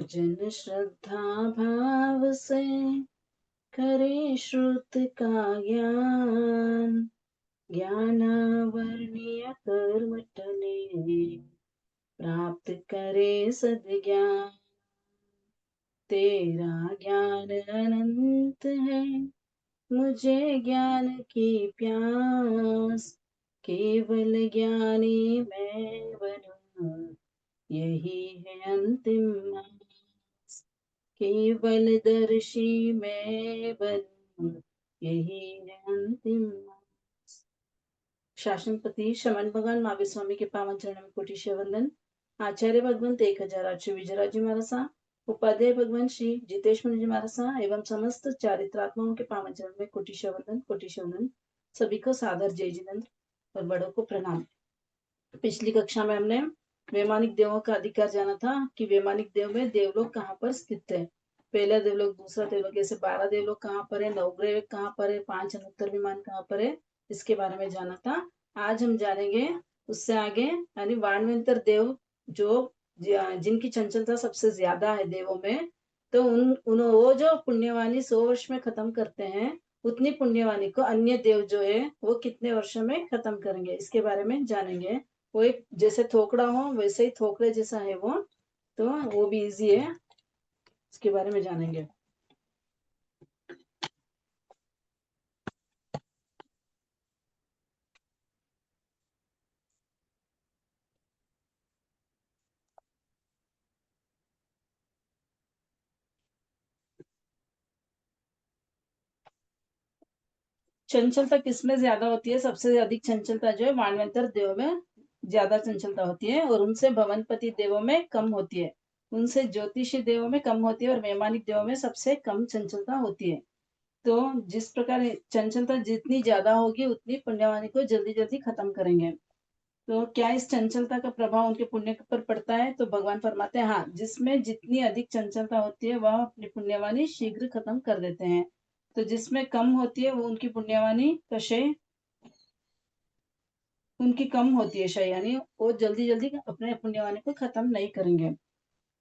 जन श्रद्धा भाव से करे श्रुत का ज्ञान, ज्ञानावर्णीय कर्म टले, प्राप्त करे सद्ज्ञान। तेरा ज्ञान अनंत है, मुझे ज्ञान की प्यास, केवल ज्ञानी मैं बनूं, यही है अंतिम आस। केवल दर्शी मैं बनूं, यही है अंतिम आस। शासनपति शमन भगवान महावीर स्वामी के पावन चरण में कोटि वंदन। आचार्य भगवान 1008 विजयराजी महाराज, उपाध्याय भगवान श्री जितेश मुनि जी महाराज एवं समस्त चारित्रात्माओं के पावन चरण में कोटि वंदन। सभी को सादर जय जिनेन्द्र और बड़ों को प्रणाम। पिछली कक्षा में हमने वैमानिक देवों का अधिकार जाना था कि वैमानिक देव में देवलोक कहाँ पर स्थित है। पहला देवलोक, दूसरा देवलोक, ऐसे 12 देवलोक कहाँ पर है, नवग्रह कहाँ पर है, 5 अनुत्तर विमान कहाँ पर है, इसके बारे में जाना था। आज हम जानेंगे उससे आगे, यानी वाणवंतर देव जो जिनकी चंचलता सबसे ज्यादा है देवों में, तो वो जो पुण्यवानी 100 वर्ष में खत्म करते हैं, उतनी पुण्यवानी को अन्य देव जो है वो कितने वर्षों में खत्म करेंगे, इसके बारे में जानेंगे। वो एक जैसे थोकड़ा हो वैसे ही थोकड़े जैसा है वो, तो वो भी इजी है, इसके बारे में जानेंगे। चंचलता किसमें ज्यादा होती है? सबसे अधिक चंचलता जो है वाणवंतर देव में ज्यादा चंचलता होती है, और उनसे भवनपति देवों में कम होती है, उनसे ज्योतिषी देवों में कम होती है, और वैमानिक देवों में सबसे कम चंचलता होती है। तो जिस प्रकार चंचलता जितनी ज्यादा होगी उतनी पुण्यवानी को जल्दी जल्दी खत्म करेंगे। तो क्या इस चंचलता का प्रभाव उनके पुण्य पर पड़ता है? तो भगवान फरमाते हैं हाँ, जिसमें जितनी अधिक चंचलता होती है वह अपनी पुण्यवानी शीघ्र खत्म कर देते हैं। तो जिसमें कम होती है वो उनकी पुण्यवानी का क्षय, उनकी कम होती है क्षय, यानी वो जल्दी जल्दी अपने पुण्यवानी को खत्म नहीं करेंगे।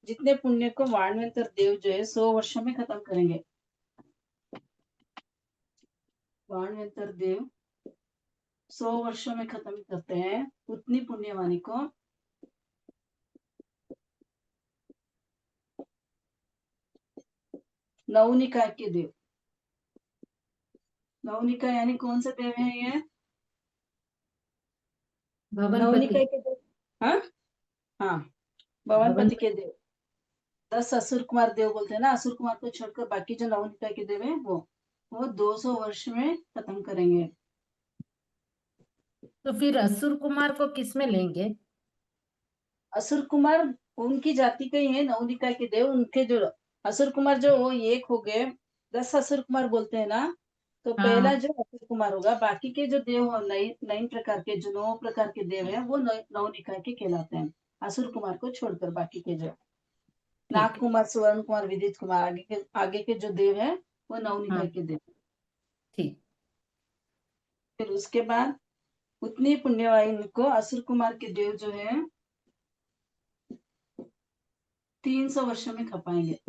जितने पुण्य को वाणवंतर देव जो है 100 वर्षों में खत्म करेंगे। वाणवंतर देव 100 वर्षों में खत्म करते हैं, उतनी पुण्यवानी को नवनिकाय के देव, नवनिकाय यानी कौन से देव है ये? भवनपति। नवनिकाय के देव, हाँ हाँ, भवनपति के भवनपति। देव। 10 असुर कुमार देव बोलते हैं ना, असुर कुमार को छोड़कर बाकी जो नवनिकाय के देव है वो 200 वर्ष में खत्म करेंगे। तो फिर असुर कुमार को किस में लेंगे? असुर कुमार उनकी जाति के ही है, नवनिकाय के देव उनके जो असुर कुमार जो वो एक हो गए, 10 असुर कुमार बोलते हैं ना, तो पहला हाँ, जो असुर कुमार होगा, बाकी के जो देव हो 9 प्रकार के, जो 9 प्रकार के देव है वो नवनिकाय के कहलाते हैं, असुर कुमार को छोड़कर बाकी के जो नाग ठीक है। कुमार, स्वर्ण कुमार, विदित कुमार, आगे के जो देव है वो हाँ, नवनिकाय के देव। ठीक। फिर उसके बाद उतनी पुण्यवाही को असुर कुमार के देव जो है 300 वर्ष में खपाएंगे,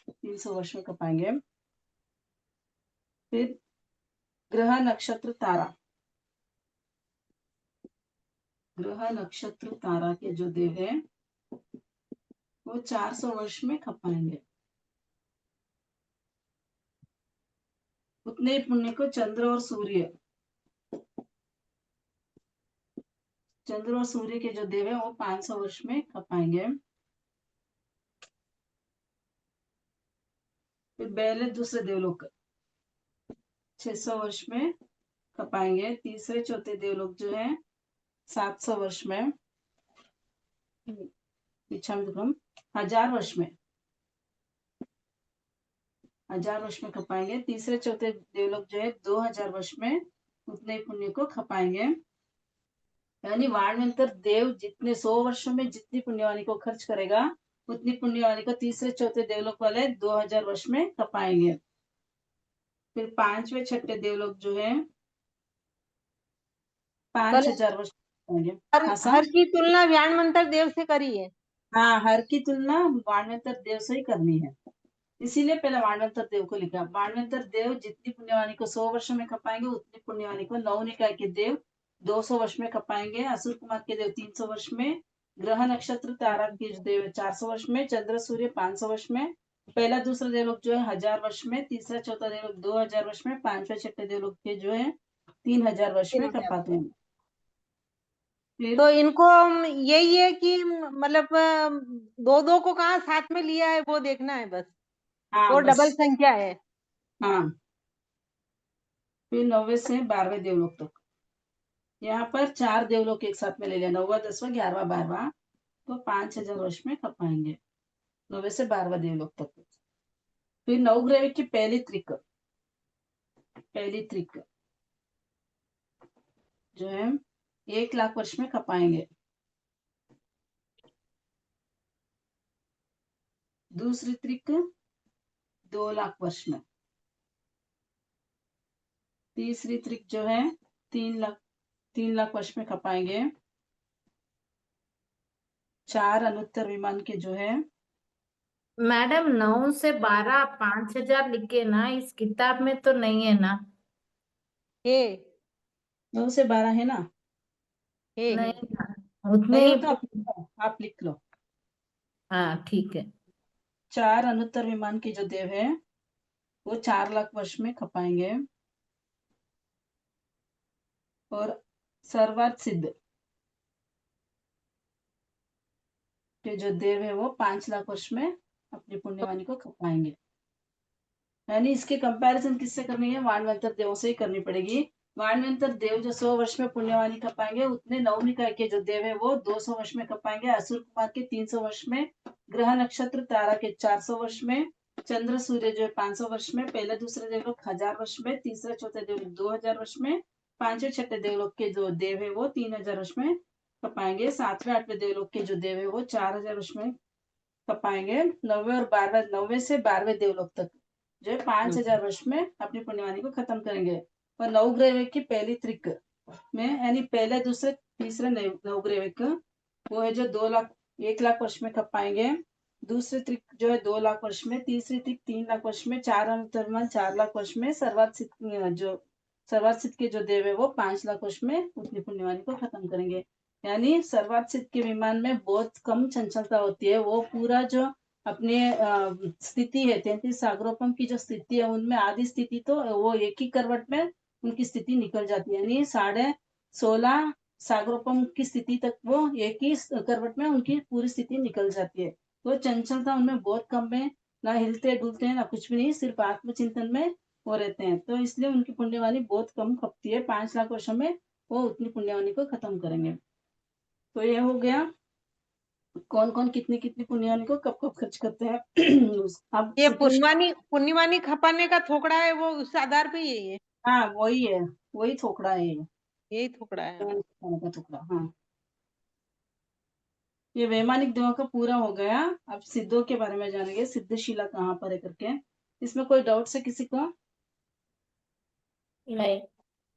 300 वर्ष में खपाएंगे। फिर ग्रह नक्षत्र तारा, ग्रह नक्षत्र तारा के जो देव है वो 400 वर्ष में खपाएंगे। उतने ही पुण्य को चंद्र और सूर्य, चंद्र और सूर्य के जो देव है वो 500 वर्ष में खपाएंगे। फिर पहले दूसरे देवलोक 600 वर्ष में खपाएंगे। तीसरे चौथे देवलोक जो है 700 वर्ष में, पीछा में दुखम 1000 वर्ष में, 1000 वर्ष में खपाएंगे। तीसरे चौथे देवलोक जो है 2000 वर्ष में उतने पुण्य को खपाएंगे। यानी वाणवंतर देव जितने 100 वर्षों में जितनी पुण्यवानी को खर्च करेगा उतनी पुण्यवानी को तीसरे चौथे देवलोक वाले 2000 वर्ष में खपाएंगे। फिर पांचवे छठे देवलोक जो है 5000 वर्ष खपाएंगे। हर हाँ सा हर की तुलना व्यान मंत्र देव से करी है। हाँ, हर की तुलना वाणवंतर देव से ही करनी है, इसीलिए पहले वाणवंतर देव को लिखा। वाणवंतर देव जितनी पुण्यवानी को 100 वर्ष में खपाएंगे, उतनी पुण्यवानी को नौ निकाय के देव 200 वर्ष में खपाएंगे। असुर कुमार के देव 300 वर्ष में, ग्रह नक्षत्र तारा के देव 400 वर्ष में, चंद्र सूर्य 500 वर्ष में, पहला दूसरा देवलोक जो है 1000 वर्ष में, तीसरा चौथा देवलोक 2000 वर्ष में, पांचवा छठे देवलोक के जो है 3000 वर्ष में 3000। खपाते हैं। फिर तो इनको यही है कि मतलब दो दो को कहाँ साथ में लिया है वो देखना है बस, हाँ और डबल बस, संख्या है। हाँ। फिर 9वें से 12वें देवलोक तक, यहाँ पर 4 देवलोक एक साथ में ले लिया, 9वां 10वां 11वां 12वां, तो 5000 वर्ष में खपाएंगे 9वें से 12वां देवलोक तक। फिर नवग्रह की पहली त्रिक जो है 1,00,000 वर्ष में खपाएंगे। दूसरी त्रिक 2,00,000 वर्ष में। तीसरी त्रिक जो है 3,00,000 वर्ष में खपाएंगे। 4 अनुत्तर विमान के जो है मैडम 9 से 12 5,000 लिखे ना, इस किताब में तो नहीं है ना? है 9 से 12 है ना? है। नहीं ना, उतने नहीं ही हो तो आप लिख लो। हाँ ठीक है। 4 अनुत्तर विमान के जो देव है वो 4,00,000 वर्ष में खपाएंगे। और सर्वार्थ सिद्ध के जो देव है वो 5,00,000 वर्ष में अपनी पुण्यवानी को खपाएंगे। यानी इसके कंपैरिजन किससे करनी है? वाणवंतर देवों से ही करनी पड़ेगी। वाणवंतर देव जो 100 वर्ष में पुण्यवानी खपाएंगे, उतने नवनिकाय के जो देव है वो 200 वर्ष में खपाएंगे। असुर कुमार के 300 वर्ष में, ग्रह नक्षत्र तारा के 400 वर्ष में, चंद्र सूर्य जो है 500 वर्ष में, पहले दूसरे देवलोक 1000 वर्ष में, तीसरा चौथे देवलोक 2000 वर्ष में, पांचवें छठे देवलोक के जो देव है वो 3000 वर्ष में खपाएंगे। सातवें आठवें देवलोक के जो देव है वो 4000 वर्ष में खपाएंगे। 9वें और 12वें, 9वें से 12वें देवलोक तक जो है 5000 वर्ष में अपनी पुण्यवानी को खत्म करेंगे। और नवग्रह की पहली त्रिक में, यानी पहले दूसरे तीसरे नवग्रह वो है जो 2,00,000 1,00,000 वर्ष में खपाएंगे। दूसरी त्रिक जो है 2,00,000 वर्ष में, तीसरी त्रिक 3,00,000 वर्ष में, 4 अंतर्मन 4,00,000 वर्ष में, सर्वार्थ सिद्ध के जो देव है वो 5,00,000 वर्ष में उतनी पुण्यवानी को खत्म करेंगे। यानी सर्वार्थ सिद्ध के विमान में बहुत कम चंचलता होती है। वो पूरा जो अपने स्थिति है 33 सागरोपम की जो स्थिति है उनमें आधी स्थिति तो वो एक ही करवट में उनकी स्थिति निकल जाती है। यानी 16.5 सागरोपम की स्थिति तक वो एक ही करवट में उनकी पूरी स्थिति निकल जाती है। तो चंचलता उनमें बहुत कम है, ना हिलते डुलते हैं ना कुछ भी नहीं, सिर्फ आत्मचिंतन में वो रहते हैं। तो इसलिए उनकी पुण्यवानी बहुत कम खपती है। 5,00,000 वर्षों में वो उतनी पुण्यवानी को खत्म करेंगे। तो ये हो गया कौन कौन कितनी कितनी पुण्यवानी को कब कब खर्च करते हैं। अब ये श्री कृष्ण, पुण्यवानी खपाने का थोकड़ा है, वो उस आधार पे ही है। हाँ वही है, वही थोकड़ा है ये, यही थोकड़ा है। का थोकड़ा। हाँ, ये वैमानिक देवों का पूरा हो गया। अब सिद्धों के बारे में जानेंगे, सिद्धशिला कहाँ पर है करके। इसमें कोई डाउट है किसी को? नहीं।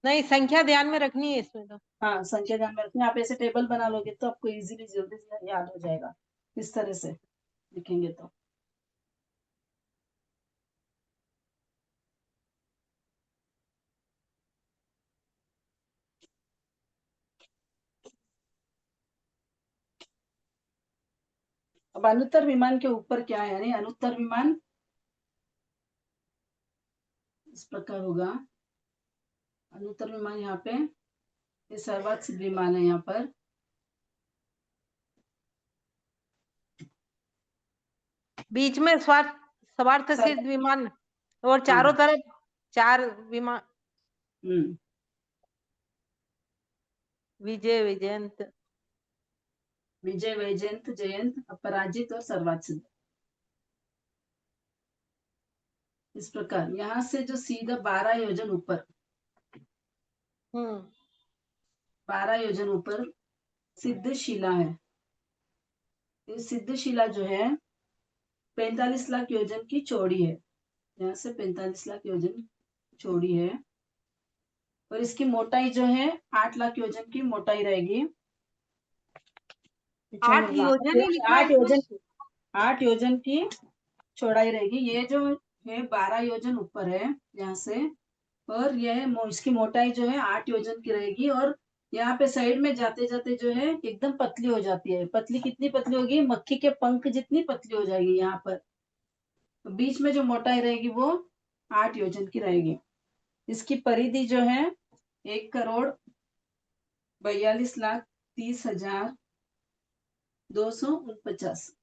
नहीं, संख्या ध्यान में रखनी है इसमें तो। हाँ, संख्या ध्यान में रखनी है। आप ऐसे टेबल बना लोगे तो आपको इजीली जल्दी से याद हो जाएगा, इस तरह से लिखेंगे तो। अब अनुत्तर विमान के ऊपर क्या है, यानी अनुत्तर विमान इस प्रकार होगा। अनुत्तर विमान यहाँ पे, ये सर्वात सिद्ध विमान है यहाँ पर। बीच में स्वार्थ सिद्ध विमान, और चारों हाँ, तरफ 4 विमान। हम्म, विजय, विजयंत। विजय, वैजयंत, जयंत, अपराजित और सर्वात सिद्ध। इस प्रकार यहाँ से जो सीधा 12 योजन ऊपर, हम्म 12 योजन ऊपर सिद्धशिला है। ये सिद्धशिला जो है 45 लाख योजन की चौड़ी है। यहाँ से 45 लाख योजन चौड़ी है। और इसकी मोटाई जो है 8 लाख योजन की मोटाई रहेगी। 8 योजन ही लिखा है इसमें। 8 योजन की चौड़ाई रहेगी। ये जो है 12 योजन ऊपर है यहाँ से, और यह इसकी मोटाई जो है 8 योजन की रहेगी। और यहाँ पे साइड में जाते जाते जो है एकदम पतली हो जाती है। पतली कितनी पतली होगी, मक्खी के पंख जितनी पतली हो जाएगी यहाँ पर। तो बीच में जो मोटाई रहेगी वो 8 योजन की रहेगी। इसकी परिधि जो है 1,42,30,249,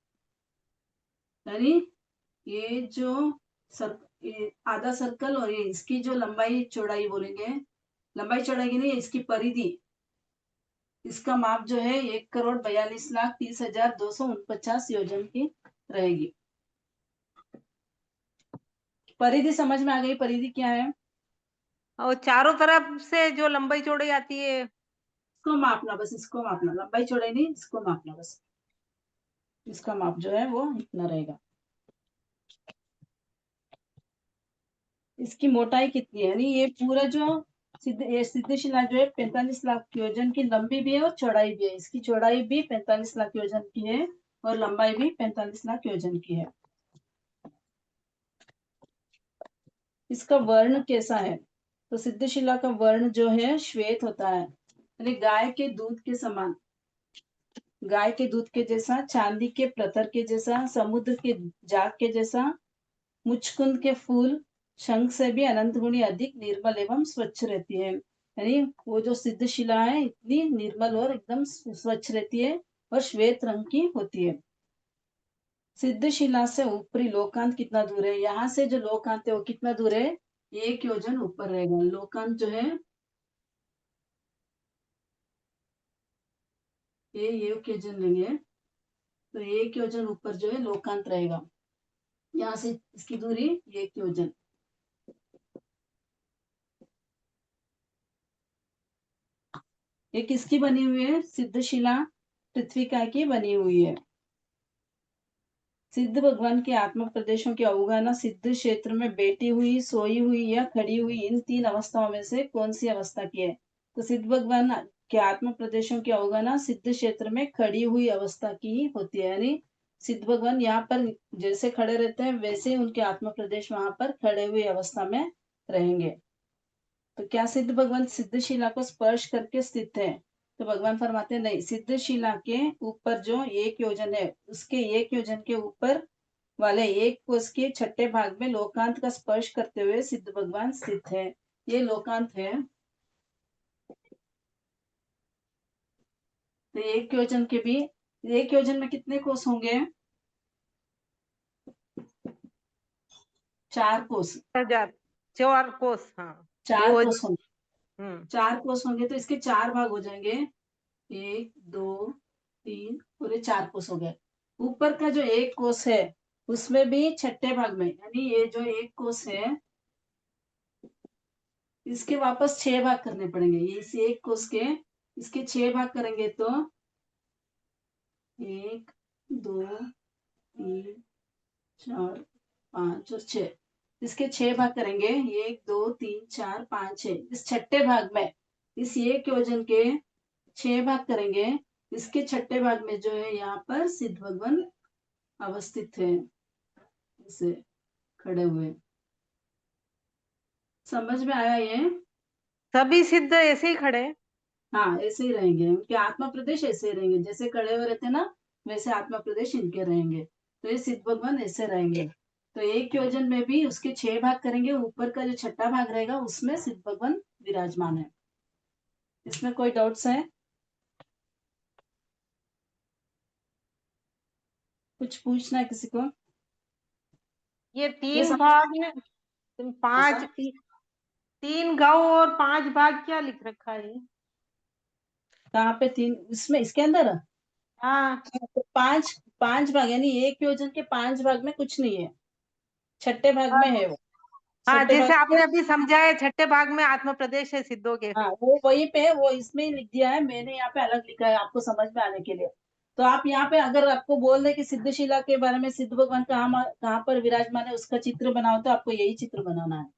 यानी ये जो ये आधा सर्कल और ये इसकी जो लंबाई चौड़ाई बोलेंगे, लंबाई चौड़ाई की नहीं, इसकी परिधि, इसका माप जो है 1,42,30,249 योजन की रहेगी। परिधि समझ में आ गई? परिधि क्या है? और चारों तरफ से जो लंबाई चौड़ाई आती है, इसको मापना, बस इसको मापना, लंबाई चौड़ाई नहीं, इसको मापना बस। इसका माप जो है वो इतना रहेगा। इसकी मोटाई कितनी है, यानी ये पूरा जो सिद्धशिला जो है 45 लाख योजन की लंबी भी है और चौड़ाई भी है। इसकी चौड़ाई भी 45 लाख योजन की है और लंबाई भी 45 लाख योजन की है। इसका वर्ण कैसा है? तो सिद्धशिला का वर्ण जो है श्वेत होता है, यानी गाय के दूध के समान, गाय के दूध के जैसा, चांदी के प्रतर के जैसा, समुद्र के जाग के जैसा, मुचकुंद के फूल शंख से भी अनंत गुणी अधिक निर्मल एवं स्वच्छ रहती है। यानी वो जो सिद्धशिला है इतनी निर्मल और एकदम स्वच्छ रहती है और श्वेत रंग की होती है। सिद्धशिला से ऊपरी लोकांत कितना दूर है? यहाँ से जो लोकांत है वो कितना दूर है? 1 योजन ऊपर रहेगा। लोकांत जो है ये 1 योजन लेंगे, तो 1 योजन ऊपर जो है लोकांत रहेगा। यहाँ से इसकी दूरी 1 योजन। ये किसकी बनी हुई है? सिद्धशिला पृथ्वीका की बनी हुई है। सिद्ध भगवान के आत्म प्रदेशों की अवगाहना सिद्ध क्षेत्र में बैठी हुई, सोई हुई या खड़ी हुई, इन 3 अवस्थाओं में से कौन सी अवस्था की है? तो सिद्ध भगवान के आत्म प्रदेशों की अवगाहना सिद्ध क्षेत्र में खड़ी हुई अवस्था की होती है। यानी सिद्ध भगवान यहाँ पर जैसे खड़े रहते हैं वैसे ही उनके आत्म प्रदेश वहां पर खड़े हुई अवस्था में रहेंगे। तो क्या सिद्ध भगवान सिद्धशिला को स्पर्श करके स्थित है? तो भगवान फरमाते हैं नहीं, सिद्धशिला के ऊपर जो 1 योजन है उसके 1 योजन के ऊपर वाले 1 कोस के छठे भाग में लोकांत का स्पर्श करते हुए सिद्ध भगवान स्थित है। ये लोकांत है। तो 1 योजन के भी, 1 योजन में कितने कोस होंगे? 4 कोस। 1000 4 कोस, हाँ 4 2 कोस होंगे। 4 हम्म। कोस होंगे तो इसके 4 भाग हो जाएंगे, 1 2 3 और ये 4 कोस हो गए। ऊपर का जो 1 कोस है उसमें भी छठे भाग में, यानी ये जो 1 कोस है इसके वापस 6 भाग करने पड़ेंगे। ये इस 1 कोस के इसके 6 भाग करेंगे तो 1 2 3 4 5 और 6, इसके 6 भाग करेंगे, 1 2 3 4 5 6। इस छठे भाग में इस 1 योजन के 6 भाग करेंगे। इसके छठे भाग में जो है यहाँ पर सिद्ध भगवान अवस्थित है, इसे खड़े हुए। समझ में आया ये? सभी सिद्ध ऐसे ही खड़े हैं। हाँ ऐसे ही रहेंगे, उनके आत्मा प्रदेश ऐसे ही रहेंगे, जैसे खड़े हुए रहते ना वैसे आत्मा प्रदेश इनके रहेंगे। तो ये सिद्ध भगवान ऐसे रहेंगे। तो 1 योजन में भी उसके 6 भाग करेंगे, ऊपर का जो छठा भाग रहेगा उसमें सिद्ध भगवान विराजमान है। इसमें कोई डाउट्स है? कुछ पूछना है किसी को? ये ये 3 समझ भाग में 5 ऐसा 3 गौ और 5 भाग क्या लिख रखा है? कहाँ पे 3? इसमें इसके अंदर हाँ तो 5 भाग, यानी 1 योजन के 5 भाग में कुछ नहीं है, छठे भाग में है वो। हाँ, छठे भाग जैसे में, आपने अभी समझाया छठे भाग में आत्म प्रदेश है सिद्धों के। हाँ वो वही पे है, वो इसमें ही लिख दिया है मैंने, यहाँ पे अलग लिखा है आपको समझ में आने के लिए। तो आप यहाँ पे अगर आपको बोल दे कि सिद्धशिला के बारे में, सिद्ध भगवान कहाँ पर विराजमान है उसका चित्र बनाओ, तो आपको यही चित्र बनाना है।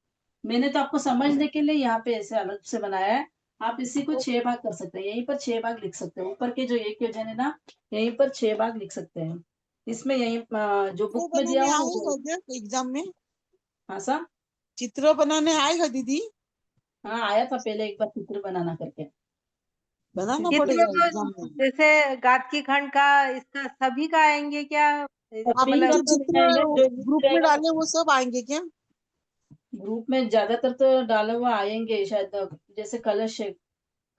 मैंने तो आपको समझने के लिए यहाँ पे ऐसे अलग से बनाया है। आप इसी को 6 भाग कर सकते हैं, यहीं पर 6 भाग लिख सकते हैं। ऊपर के जो एक योजन है ना, यहीं पर 6 भाग लिख सकते हैं। इसमें यही जो चित्र बुक में दिया बनाने हुआ आएगा क्या एग्जाम में? हाँ सा चित्र बनाने आएगा दीदी? हाँ, आया था पहले एक बार चित्र बनाना करके। बनाना चित्र पड़ेगा तो एग्जाम में? जैसे गादकी खंड का, इसका सभी का आएंगे क्या? आप सभी जो का मतलब तो नहीं चित्र आएगा, जो ग्रुप लिस्ट में रहेगा डाले वो सब आएंगे क्या? ग्रुप में ज्यादातर तो डाले हुआ आएंगे शायद। जैसे कलश है,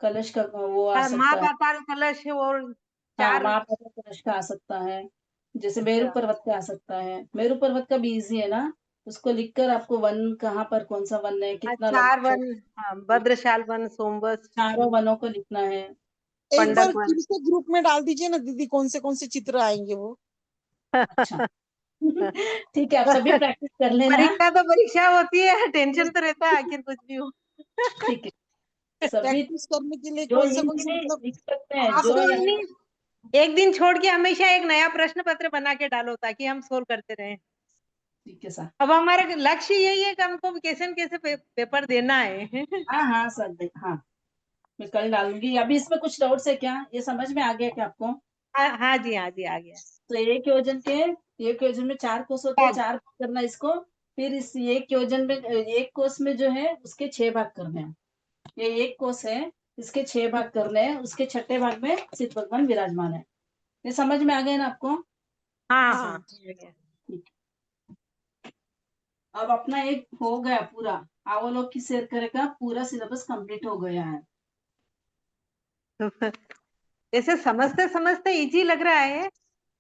कलश का वो आ सकता है। महापाताल कलश और हाँ, 4। महापात्र कलश का आ सकता है। जैसे मेरू अच्छा, पर्वत का आ सकता है। मेरू पर्वत का भी इजी है ना, उसको लिखकर आपको वन कहाँ पर कौन सा वन है, कितना 4 लंबा वन, हाँ, भद्रशाल वन, सोमवश, चारों वनों को लिखना है। एक बार पंडक वन। फिर से ग्रुप में डाल दीजिए ना दीदी, कौन से चित्र आएंगे वो। अच्छा। ठीक है, आप सभी प्रैक्टिस कर लेना। परीक्षा तो परीक्षा होती है, टेंशन तो रहता है आखिर कुछ भी हो। ठीक है, सभी प्रैक्टिस करने के लिए जो कौन से हिंदी में मतलब लिख सकते हैं, आप जो तो यहाँ नहीं, एक दिन छोड़ के हमेशा एक नया प्रश्न पत्र बना के डालो ताकि हम सोल्व करते रहें। ठीक है सर। अब हमारा लक्ष्य यही है कि हमको कैसे न कैसे पेपर देना है। हाँ हाँ सर, हाँ, मैं कल डालूंगी। अभी इसमें कुछ डाउट्स है क्या, ये समझ में आ गया क्या आपको? हाँ हाँ जी, हाँ जी, आ गया। तो एक योजन में 4 कोष होते हैं, 4 भाग करना इसको। फिर इस एक योजन में एक कोष में जो है उसके 6 भाग करने हैं। ये एक कोष है, इसके 6 भाग करने हैं, उसके छठे भाग में सिद्ध भगवान विराजमान है। ये समझ में आ गया ना आपको? हाँ हाँ। हाँ, आ गया। ठीक। अब अपना एक हो गया पूरा, अवलोक की शेयर करेगा, पूरा सिलेबस कंप्लीट हो गया है। जैसे समझते समझते इजी लग रहा है,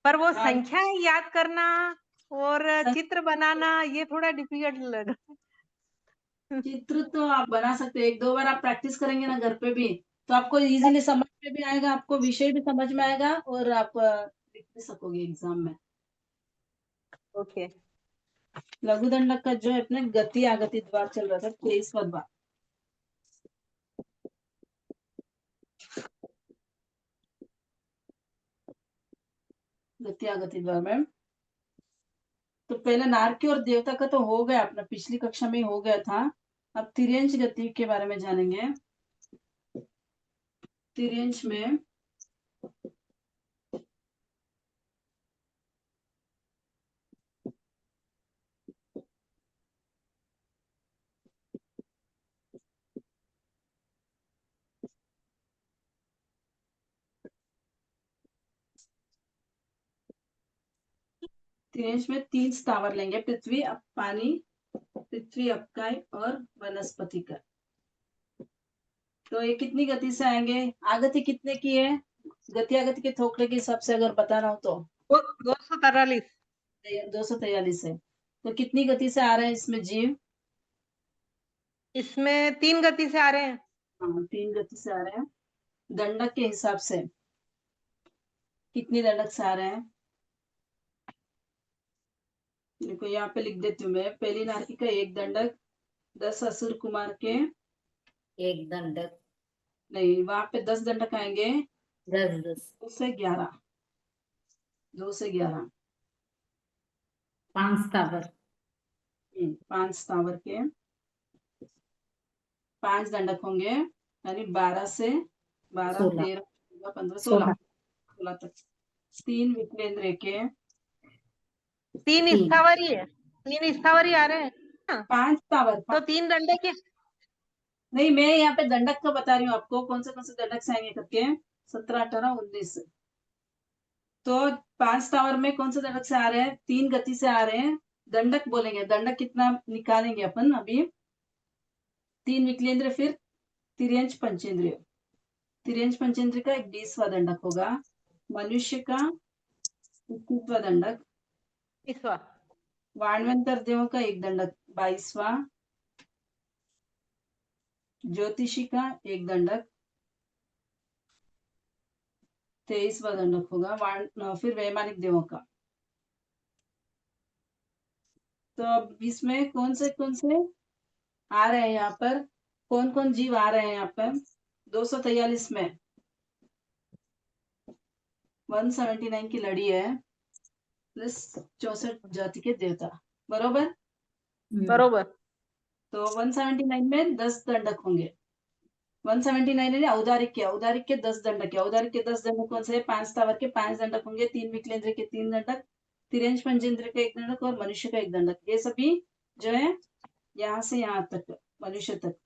पर वो हाँ, संख्याएं याद करना और सर, चित्र बनाना ये थोड़ा डिफिकल्ट लग रहा चित्र तो आप बना सकते हैं, एक दो बार आप प्रैक्टिस करेंगे ना घर पे भी, तो आपको इजीली समझ में भी आएगा, आपको विषय भी समझ में आएगा और आप लिख भी सकोगे एग्जाम में। है। ओके। लघु दंडक का जो है अपने गति आगति द्वार चल रहा था, 23वां द्वार। गति आगति द्वार में तो पहले नारकी और देवता का तो हो गया, अपना पिछली कक्षा में ही हो गया था। अब तिर्यंच गति के बारे में जानेंगे। तिर्यंच में तिर्यंच में 3 स्थावर लेंगे, पृथ्वी, पानी, पृथ्वी, अपकाय और वनस्पति का। तो ये कितनी गति से आएंगे, आगति कितने की है, गति आगति के थोकड़े के हिसाब से अगर बताना हो तो 243। 243 है। तो कितनी गति से आ रहे हैं इसमें जीव? इसमें 3 गति से आ रहे हैं। हाँ, 3 गति से आ रहे हैं। दंडक के हिसाब से कितनी दंडक से आ रहे हैं? देखो यहाँ पे लिख देती हूँ मैं, पहली नारकी का 1 दंडक, 10 असुर कुमार के, एक दंडक, नहीं वहां पे 10 दंडक आएंगे, 10 10, 2 से 11, 2 से 11, 5 स्थावर, 5 स्थावर के 5 दंडक होंगे, यानी 12 से 12, 16, 13, 14, 15, 16, 16, 16 तक। 3 विकलेंद्र के 3 3, स्थावरी है, 3 स्थावरी आ रहे हैं। हाँ, 5 स्थावर तो 3 दंडे के। नहीं, मैं यहाँ पे दंडक का बता रही हूँ आपको, कौन से दंडक से आएंगे करके। 17, 18, 19। तो 5 स्थावर में कौन से दंडक से आ रहे हैं, 3 गति से आ रहे हैं। दंडक बोलेंगे, दंडक कितना निकालेंगे अपन अभी। 3 विकलेंद्र, फिर तिर्यंच पंचेंद्रिय। तिर्यंच पंचेंद्रिय का 20वां दंडक होगा। मनुष्य का 21वां दंडक। ईश्वर। वाणवंतर देवों का 1 दंडक, 22वां। ज्योतिषी का 1 दंडक, 23वां दंडक होगा। फिर वैमानिक देवों का। तो अब इसमें कौन से आ रहे हैं यहाँ पर, कौन कौन जीव आ रहे हैं यहाँ पर? 243 में 179 की लड़ी है, प्लस 64 जाति के देवता, बरोबर। बरोबर। तो 179 में 10 दंडक होंगे, 179 है औदारिक के 10 दंडक है। औदारिक के 10 दंडक कौन से है? 5 स्थावर के 5 दंडक होंगे, 3 विकलेंद्र के 3 दंडक, तिर्यंश पंचेंद्र का 1 दंडक और मनुष्य का 1 दंडक। ये सभी जो है यहाँ से यहाँ तक मनुष्य तक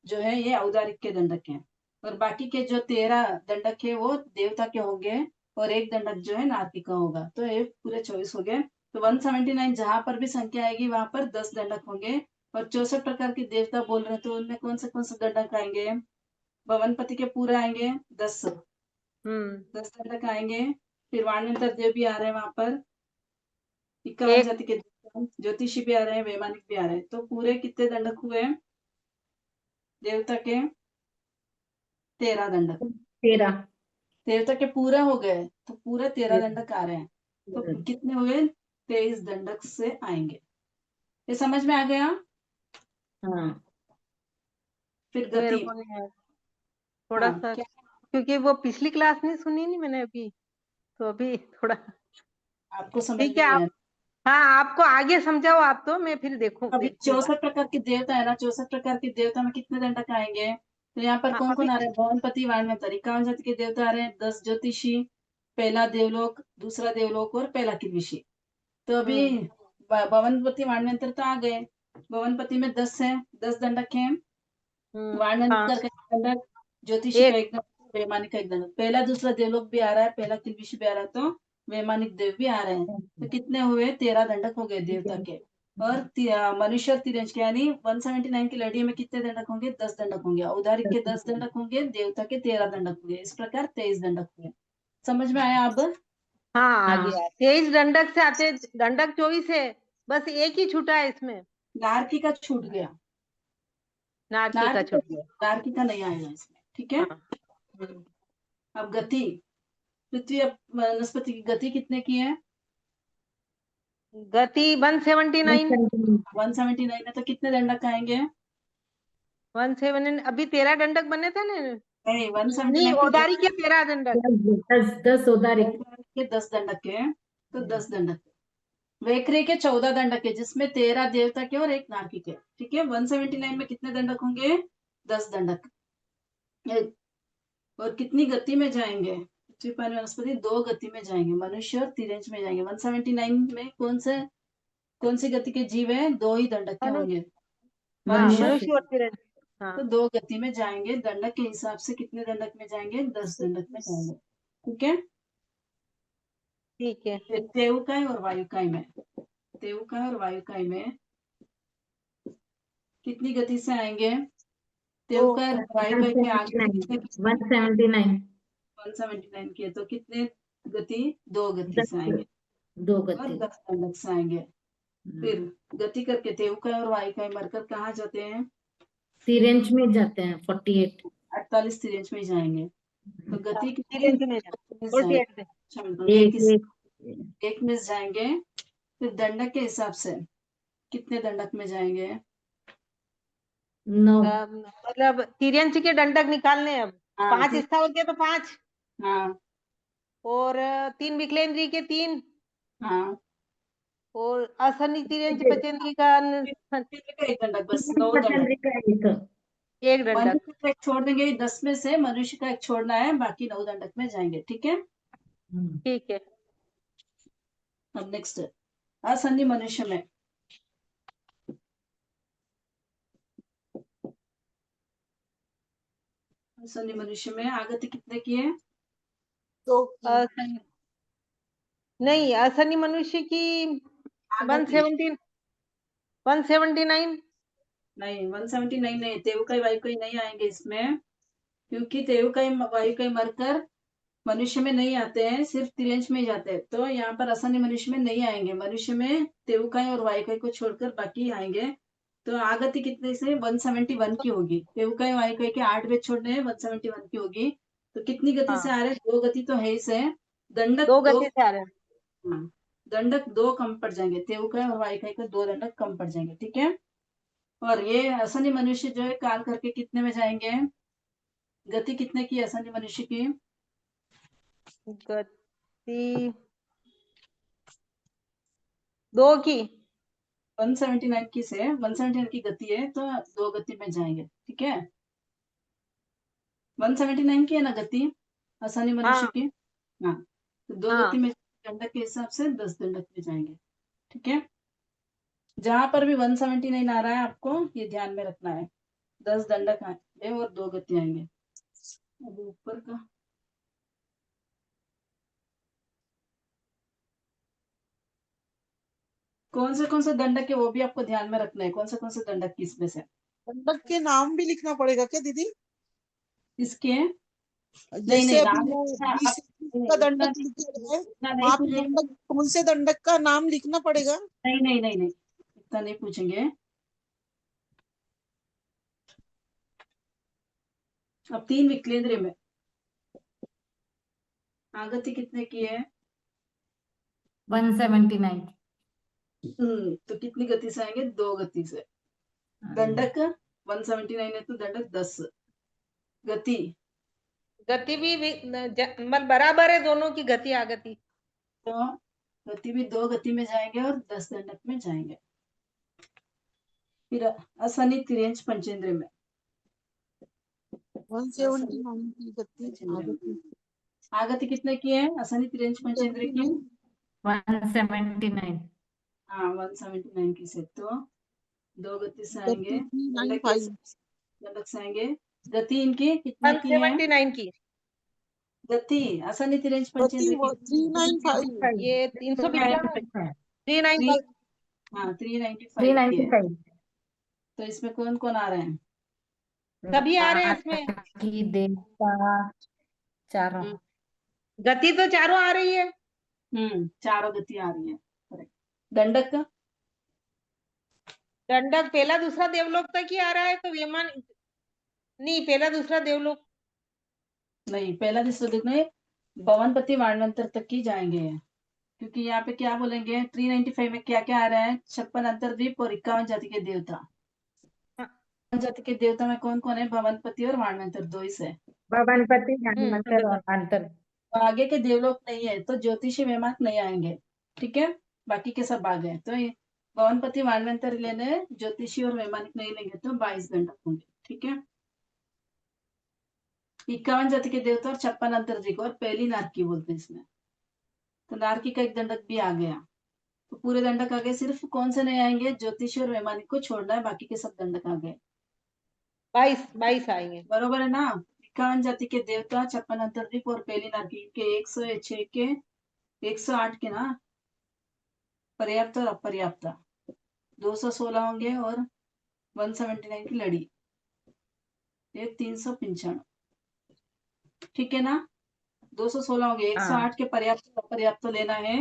जो है ये औदारिक के दंडक हैं। और बाकी के जो 13 दंडक है वो देवता के होंगे और 1 दंडक जो है नारकी का होगा। तो ये पूरे 24 हो गए। तो 179 जहां पर भी संख्या आएगी वहां पर 10 दंडक होंगे। और 64 प्रकार के देवता बोल रहे हैं तो उनमें कौन से दंडक आएंगे? भवनपति के पूरे आएंगे 10 दंडक आएंगे। फिर वाणिंतर देव भी आ रहे हैं वहां पर, 51 एक जाति के ज्योतिषी भी आ रहे हैं, वैमानिक भी आ रहे हैं। तो पूरे कितने दंडक हुए देवता के? 13 दंडक। 13। देवता के पूरा हो गए तो पूरे 13 दंडक आ रहे हैं। तो कितने हुए? 23 दंडक से आएंगे। ये समझ में आ गया? हाँ। फिर मेरे गति। को नहीं आया थोड़ा हाँ, सा, क्या क्योंकि वो पिछली क्लास नहीं सुनी नहीं मैंने अभी, तो अभी थोड़ा। आपको समझ ठीक में है, नहीं आप, आया? हाँ आपको आगे समझाओ आप, तो मैं फिर अभी देखूंगी बात। 64 प्रकार के देवता है ना, 64 प्रकार के देवता में कितने दंडक आएंगे? तो यहाँ पर हाँ कौन अभी कौन आ रहे हैं? भवनपति वाणवंतर 51 जाति के देवता आ रहे हैं, 10 ज्योतिषी, पहला देवलोक, दूसरा देवलोक और पहला किलविषी। तो अभी भवनपति वाणवंतर तो आ गए। भवनपति में 10 है, 10 दंडक है। हाँ वाणवंतर का 1 दंडक, ज्योतिषी का एक 1 दंडक, वैमानिक का 1 दंडक। पहला दूसरा देवलोक भी आ रहा है, पहला किलविषी भी आ रहा है, तो वैमानिक देव भी आ रहे हैं। तो कितने हुए? 13 दंडक हो गए देवता के। और मनुष्य और तिर्यंश के यानी 179 की लड़ियों में कितने दंडक होंगे? 10 दंडक होंगे। औदारिक के 10 दंडक होंगे, देवता के 13 दंडक होंगे। इस प्रकार 23 दंडक हुए। समझ में आया अब? हाँ आ हाँ। गया। 23 दंडक से आते, दंडक 24 है, बस एक ही छूटा है इसमें, नारकी का छूट गया। नारकी का नारकी का छूट गया। नारकी का नहीं आएगा इसमें, ठीक है। हाँ अब गति। पृथ्वी वनस्पति की गति कितने की है? गति 179। 179 में तो कितने दंडक आएंगे? 17 अभी 13 दंडक बने थे ना। नहीं, नहीं, 179 के ओदारी के 13 दंडक। 10 उदारिक। के 10 दंडक है, तो 10 दंडक। वैक्रे के 14 दंडक है, जिसमें 13 देवता के और 1 नारकी के। ठीक है। 179 में कितने दंडक होंगे? 10 दंडक। और कितनी गति में जाएंगे? पृथ्वी पर वनस्पति 2 गति में जाएंगे, मनुष्य और तिरंज में जाएंगे। 179 में कौन सी गति के जीव है? 2 ही दंडक के मनुष्य, होंगे, हाँ मनुष्य और मनुष्य और तिरंज। तिरंज। तो हाँ 2 गति में जाएंगे। दंडक के हिसाब से कितने दंडक में जाएंगे? 10 दंडक में जाएंगे। ठीक है। ठीक है। फिर तेउकाय और वायुकाय में, तेउकाय और वायुकाय में कितनी गति से आएंगे? तेउकाय और वायुकाय के आगे कितने? 179। 179 की है, तो कितने गति? 2 गति से आएंगे 2 और गति। 10 दंडक से आएंगे। फिर गति करके तेउकाय और वायुकाय मरकर कहाँ जाते हैं? तिरंज में जाते हैं 48। 48 तिरंज में जाएंगे। तो गति कितनी? तिरंज में 2 48 जाएंगे। में। क्षमा करो, एक एक एक मिस जाएंगे। फिर दंडक के हिसाब से कितने दंडक में जाएंगे? 9। मतलब तिरंज के दंडक निकालने अब। हाँ 5 स्थावर के तो 5, हाँ और 3 विकलेंद्री के 3, हाँ। और असनी तिरंज पचेंद्री का का 1 दंडक, बस 9 दंडक। चंद्रिका एक। 1 दंडक। मनुष्य का 1 छोड़ देंगे, 10 में से मनुष्य का 1 छोड़ना है, बाकी 9 दंडक में जाएंगे। ठीक है। ठीक है। अब नेक्स्ट असन्नी मनुष्य में असन्नी मनुष्य में आगति कितने की है? तो नहीं, असनी मनुष्य की आगति 179। नहीं, 179 नहीं। तेवुकाई वायुकाई नहीं आएंगे इसमें, क्योंकि तेवुकाई वायुकाई मरकर मनुष्य में नहीं आते हैं, सिर्फ तिरंज में ही जाते हैं। तो यहाँ पर असन्नी मनुष्य में नहीं आएंगे। मनुष्य में तेवुकाई और वायुकाई को छोड़कर बाकी आएंगे। तो आगति कितने से? 171 की होगी। तेवुकाई वायुकाई के 8 वेद छोड़ने हैं, 171 की होगी। तो कितनी गति से हाँ आ रहे हैं? 2 गति तो है ही से। दंडक 2 दो। गति से आ रहे हैं। हाँ, दंडक 2 कम पड़ जाएंगे। तेवुकाई और वायुकाई का 2 दंडक कम पड़ जाएंगे। ठीक है। और ये असनी मनुष्य जो है काल करके कितने में जाएंगे? गति कितने की असनी मनुष्य की? गति 2 की। 179 की से 179 की गति है, तो 2 गति में जाएंगे। ठीक है। 179 की है ना गति आसानी मनुष्य हाँ की। हाँ, तो 2 हाँ गति में दंडक के हिसाब से 10 दंडक में जाएंगे। ठीक है, जहां पर भी 179 आ रहा है आपको ये ध्यान में रखना है, 10 दंडक आएंगे और 2 गति आएंगे। अब ऊपर का कौन से दंडक है वो भी आपको ध्यान में रखना है, कौन से दंडक किसमें से दंडक के नाम भी लिखना पड़ेगा क्या दीदी? इसके। नहीं जैसे नहीं, अभी नाम वो लिखना आप 20 का इतना दंडक नहीं, लिखा गया है, इतना नहीं वहां पे पूछेंगे। दंडक कौन से दंडक का नाम लिखना पड़ेगा? नहीं नहीं नहीं नहीं, इतना नहीं पूछेंगे। अब 3 विकलेंद्र में आगति कितने की है? 179। तो कितनी गति से आएंगे? 2 गति से। दंडक 179 है तो दंडक 10 गति। गति भी मतलब बराबर है दोनों की गति आगति। तो गति भी 2 गति में जाएंगे और 10 दंडक में जाएंगे। फिर असनी तिरेंच पंचेंद्र में 179 की गति पंचेंद्र में आगति आगति कितने की है असनी तिरेंच पंचेंद्र की? 179। हाँ 179 की से तो 2 गति से आएंगे, गति दंडक के 395 दंडक से आएंगे। गति इनकी कितने की है? 179 की गति असनी तिरेंच गति पंचेंद्र की 395 ये 395 395 हाँ 395 की है। 395। तो इसमें कौन कौन आ रहे हैं? सभी आ रहे हैं इसमें। की देवता चारों। गति तो चारों आ रही है। चारों गति आ रही है। करेक्ट। दंडक का दंडक पहला दूसरा देवलोक तक ही आ रहा है तो विमान नहीं, पहला दूसरा देवलोक नहीं, पहला दूसरा देखना है, भवनपति वाणवंतर तक ही जाएंगे, क्योंकि यहाँ पे क्या बोलेंगे 395 में क्या क्या आ रहा है? 56 अंतरद्वीप और 51 जाति के देवता। हाँ। 51 जाति के देवता में कौन कौन है? भवनपति और वाणवंतर, 2 ही से। भवनपति हनुमंतर और अंतर। तो आगे के देवलोक नहीं है तो ज्योतिषी वेमाक नहीं आएंगे। ठीक है, बाकी के सब आ गए। तो ये भवनपति वाणवंतर लेने, ज्योतिषी और वैमानिक नहीं लेंगे तो 22 दंडक होंगे। ठीक है, 51 जाति के देवता और 56 अंतर्द्वीप और पहली नारकी बोलते हैं इसमें। तो नारकी का एक दंडक भी आ गया। तो पूरे दंडक आ गए, सिर्फ कौन से नहीं आएंगे? ज्योतिषी और वैमानिक को छोड़ना है, बाकी के सब दंडक आ गए। 22 आएंगे। बरोबर है ना? 51 जाति के देवता, 56 अंतर्द्वीप और पहली नारकी के 106 के 108 के ना पर्याप्त और अपर्याप्त 216 होंगे और 179 की लड़ी ये 395। ठीक है ना? 216 होंगे, 108 के पर्याप्त और अपर्याप्त लेना है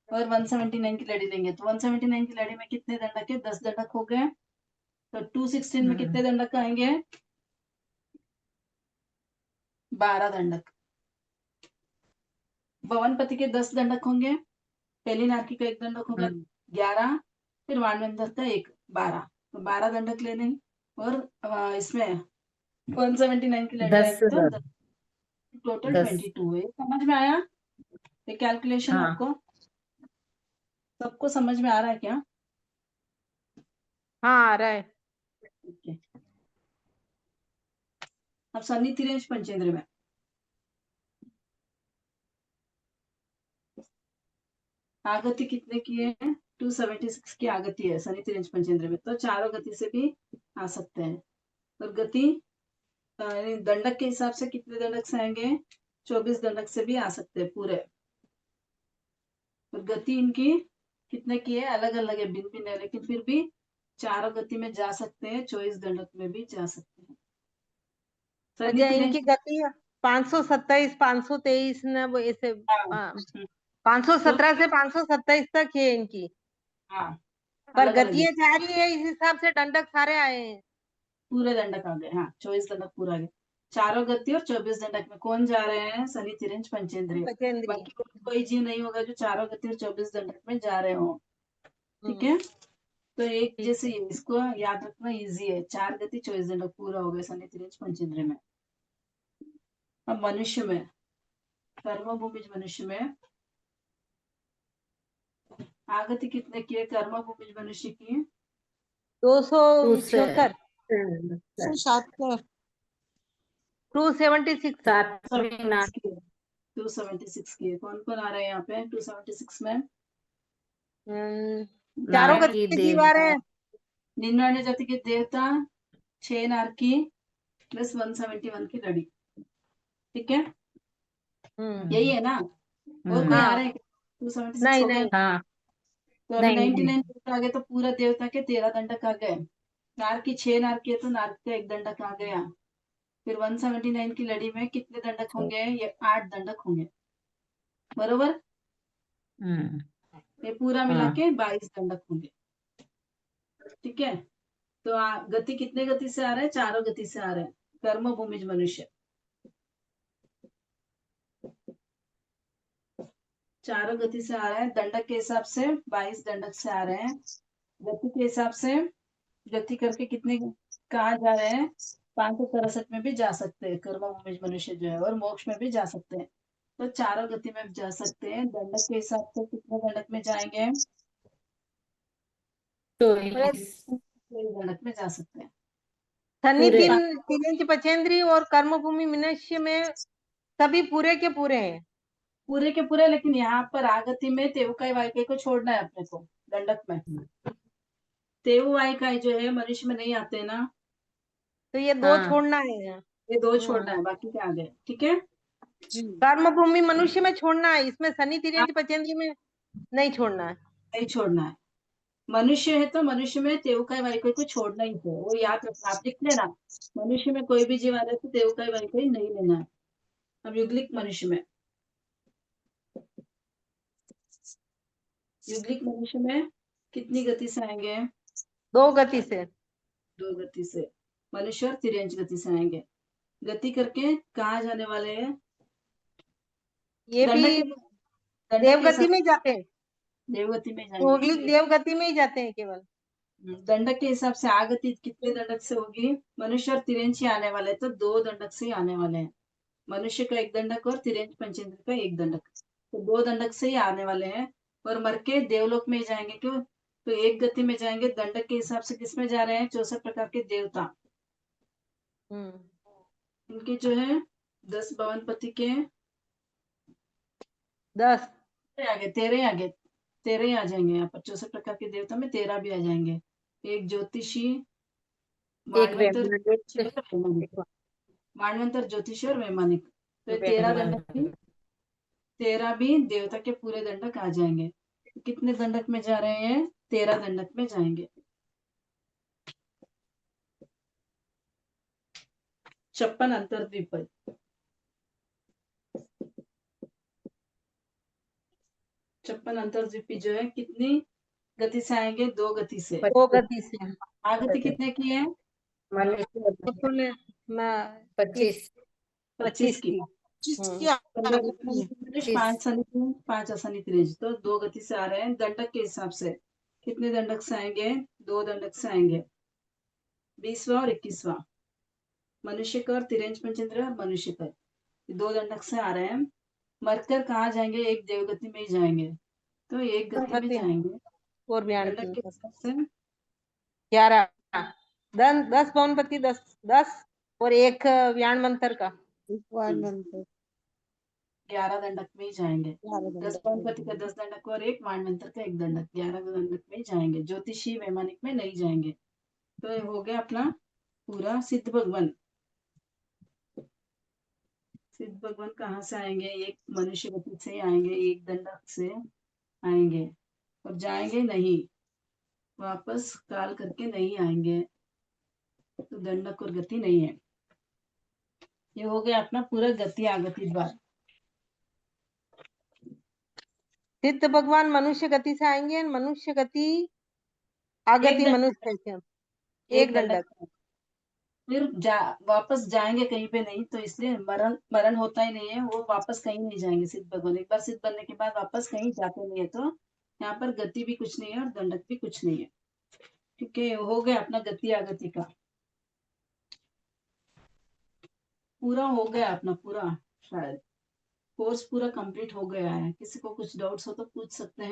और 179 की लड़ी लेंगे। तो 179 की लड़ी में कितने दंडक है? 10 दंडक हो गए। तो 216 में कितने दंडक आएंगे? 12 दंडक। भवनपति के 10 दंडक होंगे, पहली नारकी का एक दंडक होगा 11, फिर वाणवंतर का एक 12। तो 12 दंडक लेने और इसमें 179 की लड़ी आएगी तो 10, टोटल 22 है। समझ में आया ये कैलकुलेशन? हाँ। आपको सबको समझ में आ रहा है क्या? हाँ आ रहा है। ओके। अब सन्नी तिरेंच पंचेंद्र में आगति कितने की है? 276 की आगति है सन्नी तिरेंच पंचेंद्र में। तो चारों गति से भी आ सकते हैं। और गति दंडक के हिसाब से कितने दंडक से आएंगे? 24 दंडक से भी आ सकते हैं पूरे। और गति इनकी कितने की है? अलग अलग है, भिन्न भिन्न है, लेकिन फिर भी चारों गति में जा सकते हैं, 24 दंडक में भी जा सकते हैं। सन्नी अच्छा, तिरेंच इनकी गति 527 523 न वो ऐसे 517 से 527 तक है इनकी। हाँ, पर अलग अलग है, गतियां जा रही है इस हिसाब से दंडक सारे आए हैं। पूरे दंडक आ गए। हाँ 24 दंडक पूरा आ गए। चारों गति और 24 दंडक में कौन जा रहे हैं? सनी तिरेंच पंचेंद्रिय। बचेंद्री। बाकी कोई जीव नहीं होगा जो चारों गति और 24 दंडक में जा रहे हो। ठीक है, तो एक जैसे इसको याद रखना इजी है, 4 गति 24 दंडक पूरा हो गया सनी तिरेंच पंचेंद्रिय में। अब मनुष्य में, कर्मभूमिज मनुष्य में आगति कितने की है? कर्मभूमिज मनुष्य की 276 177 276 सातवीं नाट 276 की है। कौन कौन आ रहा है यहाँ पे 276 में? चारों नारकी गति जीव देव आ रहे हैं। 99 जाति के देवता, 6 नारकी प्लस 171 की लड़ी। ठीक है, यही है ना? और कोई आ रहा है? 276 नहीं हो गया। नहीं हाँ तो अभी नहीं 99 देवता आ गए तो पूरा देवता के 13 दंडक आ गए। नारकी 6 नारकी है तो नारक का 1 दंडक आ गया। फिर 179 की लड़ी में कितने दंडक होंगे? ये 8 दंडक होंगे, बरोबर। हम्म ये पूरा मिला हाँ के 22 दंडक होंगे। ठीक है, तो गति कितने गति से आ रहे हैं? चारों गति से आ रहे हैं। कर्म भूमिज मनुष्य चारों गति से आ रहे हैं। दंडक के हिसाब से 22 दंडक से आ रहे हैं। गति के हिसाब से गति करके कितने कहाँ जा रहे हैं? 563 में भी जा सकते हैं कर्म भूमिज मनुष्य जो है, और मोक्ष में भी जा सकते हैं। तो चारों गति में जा सकते हैं। दंडक के हिसाब से कितने दंडक में जाएंगे? तो 23 दंडक में जा सकते हैं। शनि पूरे तिरंज पचेंद्री और कर्मभूमि मनुष्य में सभी पूरे के पूरे हैं। पूरे के पूरे, लेकिन यहाँ पर आगति में तेवकाई वायकाई को छोड़ना है अपने को। दंडक में तेवु वायकाई जो है मनुष्य में नहीं आते ना, तो ये 2 हाँ छोड़ना है। ये 2 छोड़ना है, बाकी के आ गए। ठीक है, जी कर्मभूमि मनुष्य में छोड़ना है, इसमें शनि हाँ, तिरंज पचेंद्री में नहीं छोड़ना है। नहीं छोड़ना है। मनुष्य है तो मनुष्य में तेवकाई वायकाई को छोड़ना ही है, वो याद रखना। आप लिख लेना, मनुष्य में कोई भी जीव आ रहा है तो तेवकाई वायकाई नहीं लेना है। अब युगलिक मनुष्य में, युगलिक मनुष्य में कितनी गति से आएंगे? 2 गति से। 2 गति से। मनुष्य और तिरंज गति से आएंगे। गति करके कहाँ जाने वाले हैं? ये भी दंडक के देवगति हिसाब में जाते हैं। देवगति में होगलिक जाएंगे। देवगति में ही जाते हैं केवल। दंडक के हिसाब से आगति कितने दंडक से होगी? मनुष्य और तिरंज ही आने वाले हैं, तो 2 दंडक से ही आने वाले हैं। मनुष्य का 1 दंडक और तिरंज पंचेंद्र का 1 दंडक, तो 2 दंडक से ही आने वाले हैं। और मर के देवलोक में ही जाएंगे। क्यों? तो 1 गति में जाएंगे। दंडक के हिसाब से किसमें जा रहे हैं? 64 प्रकार के देवता। इनके जो है 10 भवन पति के 10 आगे 13 आगे 13 आ जाएंगे। यहाँ पर 64 प्रकार के देवता में 13 भी आ जाएंगे। एक ज्योतिषी, एक मानवंतर, वैमानिक मानवंतर, ज्योतिषी और वैमानिक। तो 13 दंडक भी, 13 भी देवता के पूरे दंडक आ जाएंगे। तो कितने दंडक में जा रहे हैं? 13 दंडक में जाएंगे। 56 अंतर्द्वीप, 56 अंतर्द्वीपी जो है कितनी गति से आएंगे? 2 गति से। 2 गति से। आगति कितने की है? मनुष्य मैं 25 25 की। जिसकी 15 आगति है। 5 शनि, 5 अशनि तिरंज, तो 2 गति से आ रहे हैं। दंडक के हिसाब से कितने दंडक से आएंगे? 2 दंडक से आएंगे। 20वां और 21वां मनुष्य का और तिरंज पंचेंद्र और मनुष्य का 2 दंडक से आ रहे हैं। मरकर कहाँ जाएंगे? एक देवगति में ही जाएंगे, तो एक गति में जाएंगे। और भी दंडक के हिसाब से 11 10 पवनपति 10 और एक व्यान मंत्र का। वानंतर 11 दंडक में ही जाएंगे। 10 पवनपति का 10 11 दंडक और एक वानमंत्र का 1 दंडक, 11 दंडक में ही जाएंगे। ज्योतिषी वैमानिक में नहीं जाएंगे। तो ये हो गया अपना पूरा सिद्ध भगवान। सिद्ध भगवान कहाँ से आएंगे? एक मनुष्य गति से आएंगे, एक दंडक से आएंगे, और जाएंगे नहीं, वापस काल करके नहीं आएंगे। तो दंडक और गति नहीं है। ये हो गया अपना पूरा गति आगति द्वार। सिद्ध भगवान मनुष्य गति से आएंगे। मनुष्य गति आगति दंडक, मनुष्य से एक एक दंडक। दंडक। फिर वापस जाएंगे कहीं पे नहीं, तो इसलिए मरण मरण होता ही नहीं है। वो वापस कहीं नहीं जाएंगे सिद्ध भगवान। एक बार सिद्ध बनने के बाद वापस कहीं जाते नहीं है। तो यहाँ पर गति भी कुछ नहीं है और दंडक भी कुछ नहीं है। ठीक है, हो गया अपना गति आगति का पूरा हो गया अपना पूरा। शायद कोर्स पूरा कंप्लीट हो गया है। किसी को कुछ डाउट्स हो तो पूछ सकते हैं।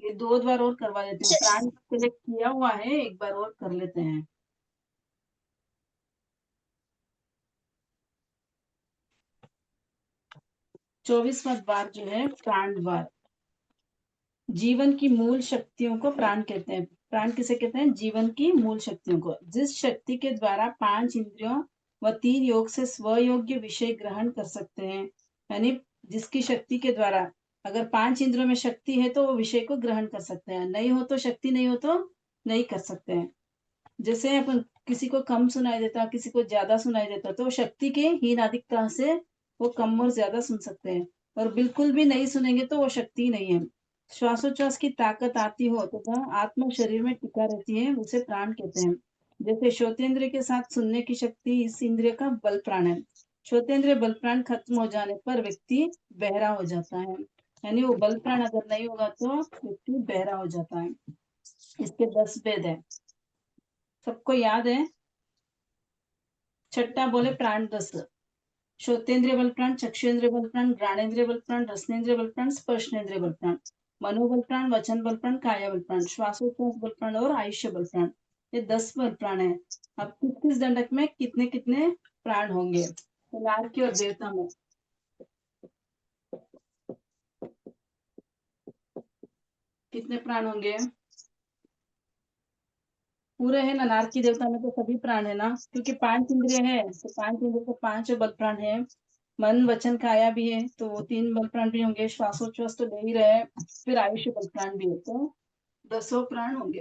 ये 2 बार और करवा देते हैं। प्राण सिलेक्ट किया हुआ है, एक बार और कर लेते हैं। 24वां बार जो है प्राण बार। जीवन की मूल शक्तियों को प्राण कहते हैं। प्राण किसे कहते हैं? जीवन की मूल शक्तियों को। जिस शक्ति के द्वारा 5 इंद्रियों व 3 योग से स्वयोग्य विषय ग्रहण कर सकते हैं, यानी जिसकी शक्ति के द्वारा, अगर 5 इंद्रियों में शक्ति है तो वो विषय को ग्रहण कर सकते हैं, नहीं हो तो, शक्ति नहीं हो तो नहीं कर सकते हैं। जैसे अपन किसी को कम सुनाई देता, किसी को ज्यादा सुनाई देता, तो शक्ति के हीन अधिकता से वो कम और ज्यादा सुन सकते हैं, और बिल्कुल भी नहीं सुनेंगे तो वो शक्ति नहीं है। श्वासोच्छ्वास की ताकत आती हो तथा आत्मा शरीर में टिका रहती है, उसे प्राण कहते हैं। जैसे श्रोतेंद्र के साथ सुनने की शक्ति इस इंद्रिय का बल प्राण है। श्रोतेंद्र बल प्राण खत्म हो जाने पर व्यक्ति बहरा हो जाता है, यानी वो बल प्राण अगर नहीं होगा तो व्यक्ति बहरा हो जाता है। इसके 10 भेद है, सबको याद है? छठा बोले प्राण 10। श्रोतेंद्रिय बल प्राण, चक्षुन्द्रिय बल प्राण, घ्राणेन्द्रिय बल प्राण, रसनेन्द्रिय बल प्राण, स्पर्शनेन्द्रिय बल प्राण, मनोबल प्राण, वचन बल प्राण, काया बल प्राण, श्वासोच्छ्वास बल प्राण और आयुष्य बल प्राण। ये 10 बल प्राण है। अब किस दंडक में कितने कितने प्राण होंगे? तो नारकी और देवता में कितने प्राण होंगे? पूरे है ना? नारकी देवता में तो सभी प्राण है ना, क्योंकि 5 इंद्रिय है तो 5 इंद्रिय को 5 बल प्राण है। मन वचन काया भी है तो वो 3 बल प्राण भी होंगे। श्वासोच्छ्वास तो ले ही रहे, फिर आयुष्य बल प्राण भी है, तो 10 प्राण होंगे।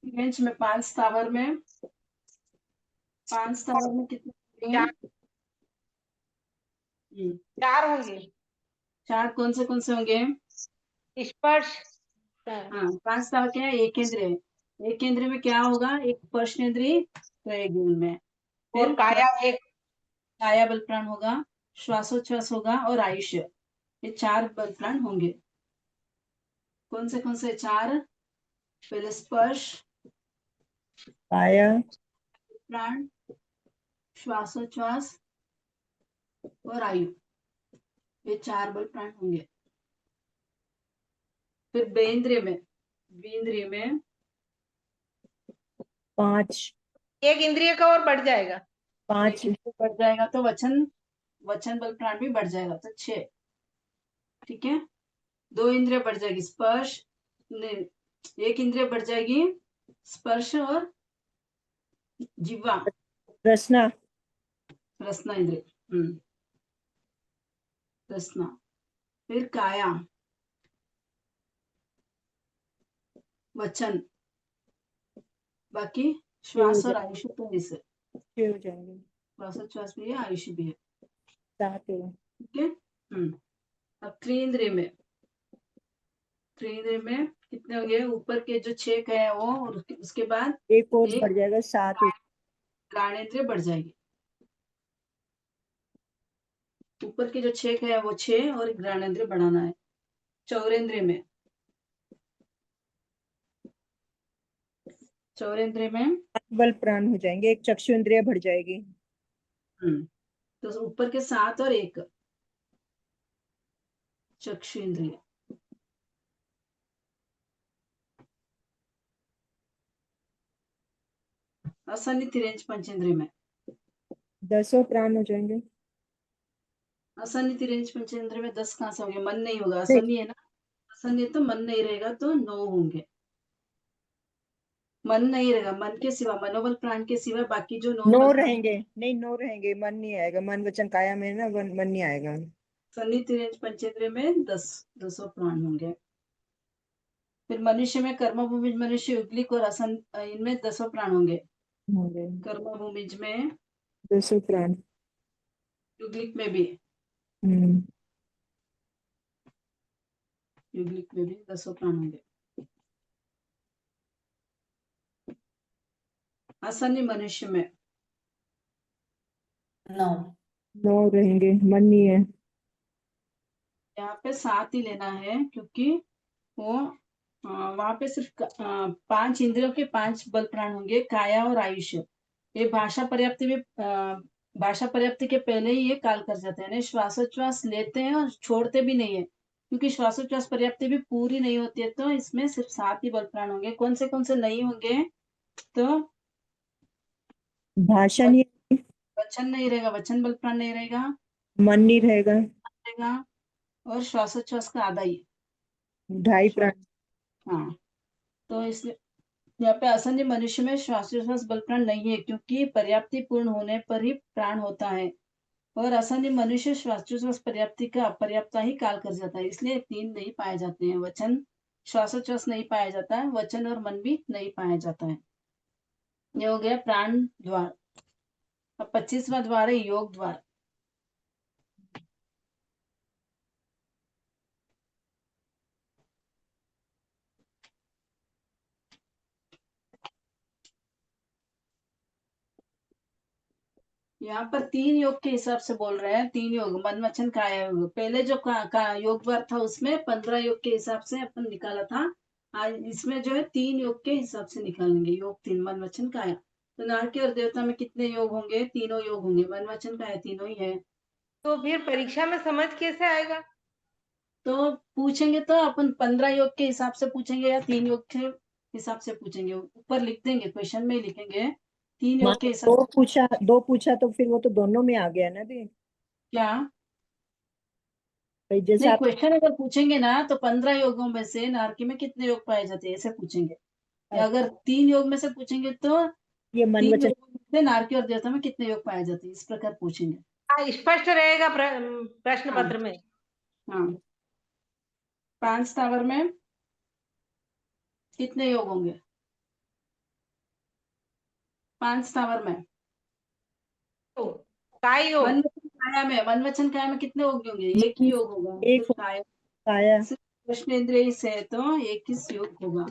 बेंच में 5 स्थावर में, 5 स्थावर में कितने होंगे? 4 होंगे। 4 कौन से होंगे? स्पर्श। हाँ, 5 स्थावर क्या है? एक इंद्रिय है। एक इंद्रिय में क्या होगा? एक स्पर्शेंद्रिय रहेगी उनमें, और फिर काया एक। काया बल प्राण होगा, श्वासोच्छ्वास होगा और आयुष्य, ये 4 बल प्राण होंगे। कौन से 4? पहले स्पर्श, काया, प्राण, श्वासोच्छ्वास और आयु, ये 4 बल प्राण होंगे। फिर बेंद्रिय में, बेंद्रिय में 5 एक इंद्रिय का और बढ़ जाएगा। 5 बढ़ जाएगा तो वचन बल प्राण भी बढ़ जाएगा, तो 6। ठीक है, 2 इंद्रिय बढ़ जाएगी, स्पर्श नहीं, एक इंद्रिय बढ़ जाएगी स्पर्श और जिह्वा, रसना, रसना इंद्रिय, रसना। फिर काया, वचन, बाकी श्वास और आयुष तो इसे 6 हो जाएंगे, श्वासोच्छ्वास भी है, आयुष भी है। 7 है। ठीक है। अब त्रिंद्रिय में, त्रिंद्रिय में कितने हो गए? ऊपर के जो 6 है वो, और उसके बाद एक और एक बढ़ जाएगा, 7 घ्राणेन्द्रिय बढ़ जाएगी। ऊपर के जो 6 है वो 6 और घ्राणेन्द्रिय बढ़ाना है। चौरेंद्रिय में, चौरेंद्रिय में बल प्राण हो जाएंगे, एक चक्षु इंद्रिय बढ़ जाएगी। तो ऊपर के 7 और 1 चक्षु इंद्रिय। असन्नि तिरेंच पंचेंद्रिय में 10 प्राण हो जाएंगे। असन्नि तिरेंच पंचेंद्रिय में 10 कहाँ से होंगे? मन नहीं होगा, असन्नि है ना, असन्नि तो मन नहीं रहेगा, तो 9 होंगे। मन नहीं रहेगा, मन के सिवा, मनोबल प्राण के सिवा बाकी जो 9 9 बल रहेंगे, नहीं 9 रहेंगे, मन नहीं आएगा, मन वचन काया में ना मन नहीं आएगा। सन्नि तिरेंच पंचेंद्रिय में 10 प्राण होंगे। फिर मनुष्य में कर्मभूमि मनुष्य, युग्लिक और असन, इनमें 10 प्राण होंगे। कर्मभूमि में 10 प्राण, युग्लिक में भी, हम्म, युग्लिक में भी 10 प्राण होंगे। असन्नि मनुष्य में 9 रहेंगे, मन नहीं है। यहाँ पे 7 ही लेना है, क्योंकि वो वहां पे सिर्फ 5 इंद्रियों के 5 बल प्राण होंगे, काया और आयुष्य। ये भाषा पर्याप्ति में, भाषा पर्याप्ति के पहले ही ये काल कर जाते हैं, श्वासोच्छ्वास लेते हैं और छोड़ते भी नहीं है, क्योंकि श्वासोच्छ्वास पर्याप्ति भी पूरी नहीं होती है, तो इसमें सिर्फ 7 ही बल प्राण होंगे। कौन से नहीं होंगे? तो भाषा नहीं, वचन नहीं रहेगा, वचन बल प्राण नहीं रहेगा, मन नहीं रहेगा। रहेगा और श्वासोच्छ्वास का आधा ही 2.5 प्राण। हाँ, तो इसलिए यहाँ पे असंधि मनुष्य में श्वासोच्छ्वास बल प्राण नहीं है, क्योंकि पर्याप्ति पूर्ण होने पर ही प्राण होता है, और असंधि मनुष्य श्वासोच्छ्वास पर्याप्ति का अपर्याप्ता ही काल कर जाता है, इसलिए 3 नहीं पाए जाते हैं। वचन श्वासोच्छ्वास नहीं पाया जाता है, वचन और मन भी नहीं पाया जाता है। ये हो गया प्राण द्वार। अब 25वां द्वार है योग द्वार। यहाँ पर 3 योग के हिसाब से बोल रहे हैं, 3 योग मन वचन काया योग। पहले जो योग द्वार था उसमें 15 योग के हिसाब से अपन निकाला था। आज इसमें जो है 3 योग के हिसाब से निकालेंगे। योग 3 मन वचन काया। तो नारकी और देवता में कितने योग होंगे? तीनों योग होंगे। मन वचन काया तीनों ही है। तो फिर परीक्षा में समझ कैसे आएगा? तो पूछेंगे तो अपन 15 योग के हिसाब से पूछेंगे या 3 योग के हिसाब से पूछेंगे, ऊपर लिख देंगे, क्वेश्चन में ही लिखेंगे 3 योग के हिसाब से। दो पूछा तो फिर वो तो दोनों में आ गया ना दी। क्या भाई जैसे नहीं, आप क्वेश्चन अगर पूछेंगे ना तो 15 योगों में से नारकी में कितने योग पाए जाते हैं ऐसे पूछेंगे। या अगर 3 योग में से पूछेंगे तो ये मन 3 वचन योग में से नारकी और देवता में कितने योग पाए जाते हैं, इस प्रकार पूछेंगे। हाँ, स्पष्ट रहेगा प्रश्न हाँ पत्र में। हाँ। 5 स्थावर में कितने योग होंगे? 5 स्थावर में तो काय योग। मन वचन काया में, मन वचन काया में कितने योग होंगे? एक ही योग होगा। एक तो काया काया कृष्ण इंद्रिय से है तो 21 योग होगा।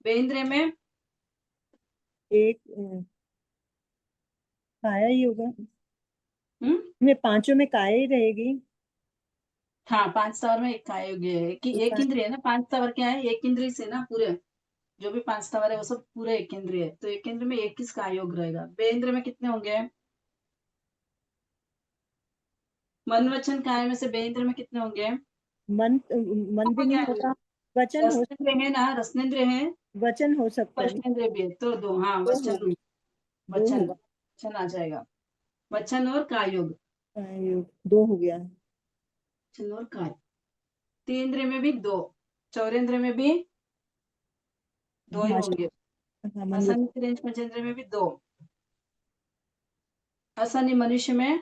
वेंद्र में एक काया ही होगा। हम्म में पांचों में काया ही रहेगी। हाँ, 5 स्थावर में एक काय योग है कि एक एक इंद्रिय है ना। 5 स्थावर क्या है? एक इंद्रिय से ना पूरे, जो भी 5 स्थावर है वो सब पूरे एक इंद्रिय है, तो एक इंद्र में 21 का योग रहेगा। बेंद्र में कितने होंगे? मन वचन काय में से बेंद्र में कितने होंगे? मन मन भी नहीं होगा। वचन हो रसनेन्द्रिय है ना, रसनेन्द्रिय है, वचन हो सकता है। स्पर्शेंद्रिय भी है, तो 2। हाँ, दो वचन होगा। दो वचन होगा। वचन आ जाएगा। वचन और काय योग। काया योग 2 हो गया। वचन और काय। तीन्द्रिय में भी 2, चौरेंद्र में भी 2 ही भाषा। होंगे। हाँ, मन वचन। असन्नि तिर्यंच पंचेंद्रिय में भी 2। असन्नि मनुष्य में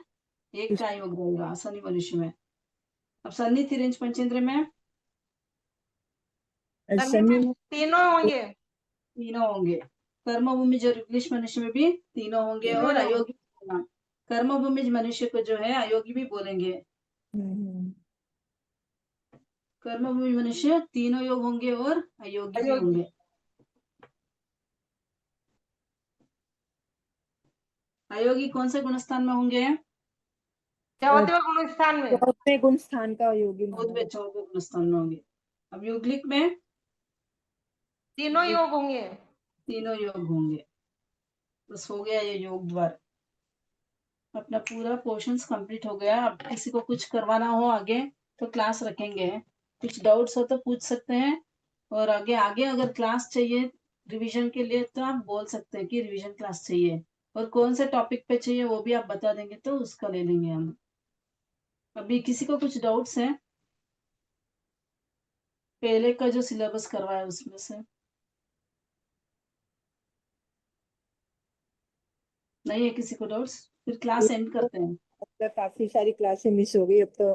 1 का योग रहेगा, असन्नि मनुष्य में। अब सन्नि तिर्यंच पंचेंद्रिय में शनि में तीनों होंगे। तीनों होंगे। कर्मभूमि जो इंग्लिश मनुष्य में भी तीनों होंगे, तीनों और ही होंगे। अयोगी कर्मभूमि मनुष्य को जो है अयोगी भी बोलेंगे। हम्म। कर्मभूमि मनुष्य तीनों योग होंगे और अयोगी भी अयोगी। होंगे। अयोगी कौन से गुणस्थान में होंगे? 14वें गुण स्थान में। 14वें गुण स्थान का योगी माना 14वें जाता 14वें गुणस्थान में होंगे। अब युगलिक में तीनों योग होंगे। तीनों योग होंगे। बस हो गया ये योग द्वार। अपना पूरा पोर्शंस कंप्लीट हो गया। अब किसी को कुछ करवाना हो आगे तो क्लास रखेंगे। कुछ डाउट्स हो तो पूछ सकते हैं, और आगे आगे अगर क्लास चाहिए रिवीजन के लिए तो आप बोल सकते हैं कि रिवीजन क्लास चाहिए, और कौन से टॉपिक पे चाहिए वो भी आप बता देंगे तो उसका ले लेंगे हम। अभी किसी को कुछ डाउट्स हैं पहले का जो सिलेबस करवाया उसमें से? नहीं है किसी को डाउट्स? फिर क्लास एंड है। करते हैं। अब तक काफी सारी क्लासें मिस हो गई। अब तो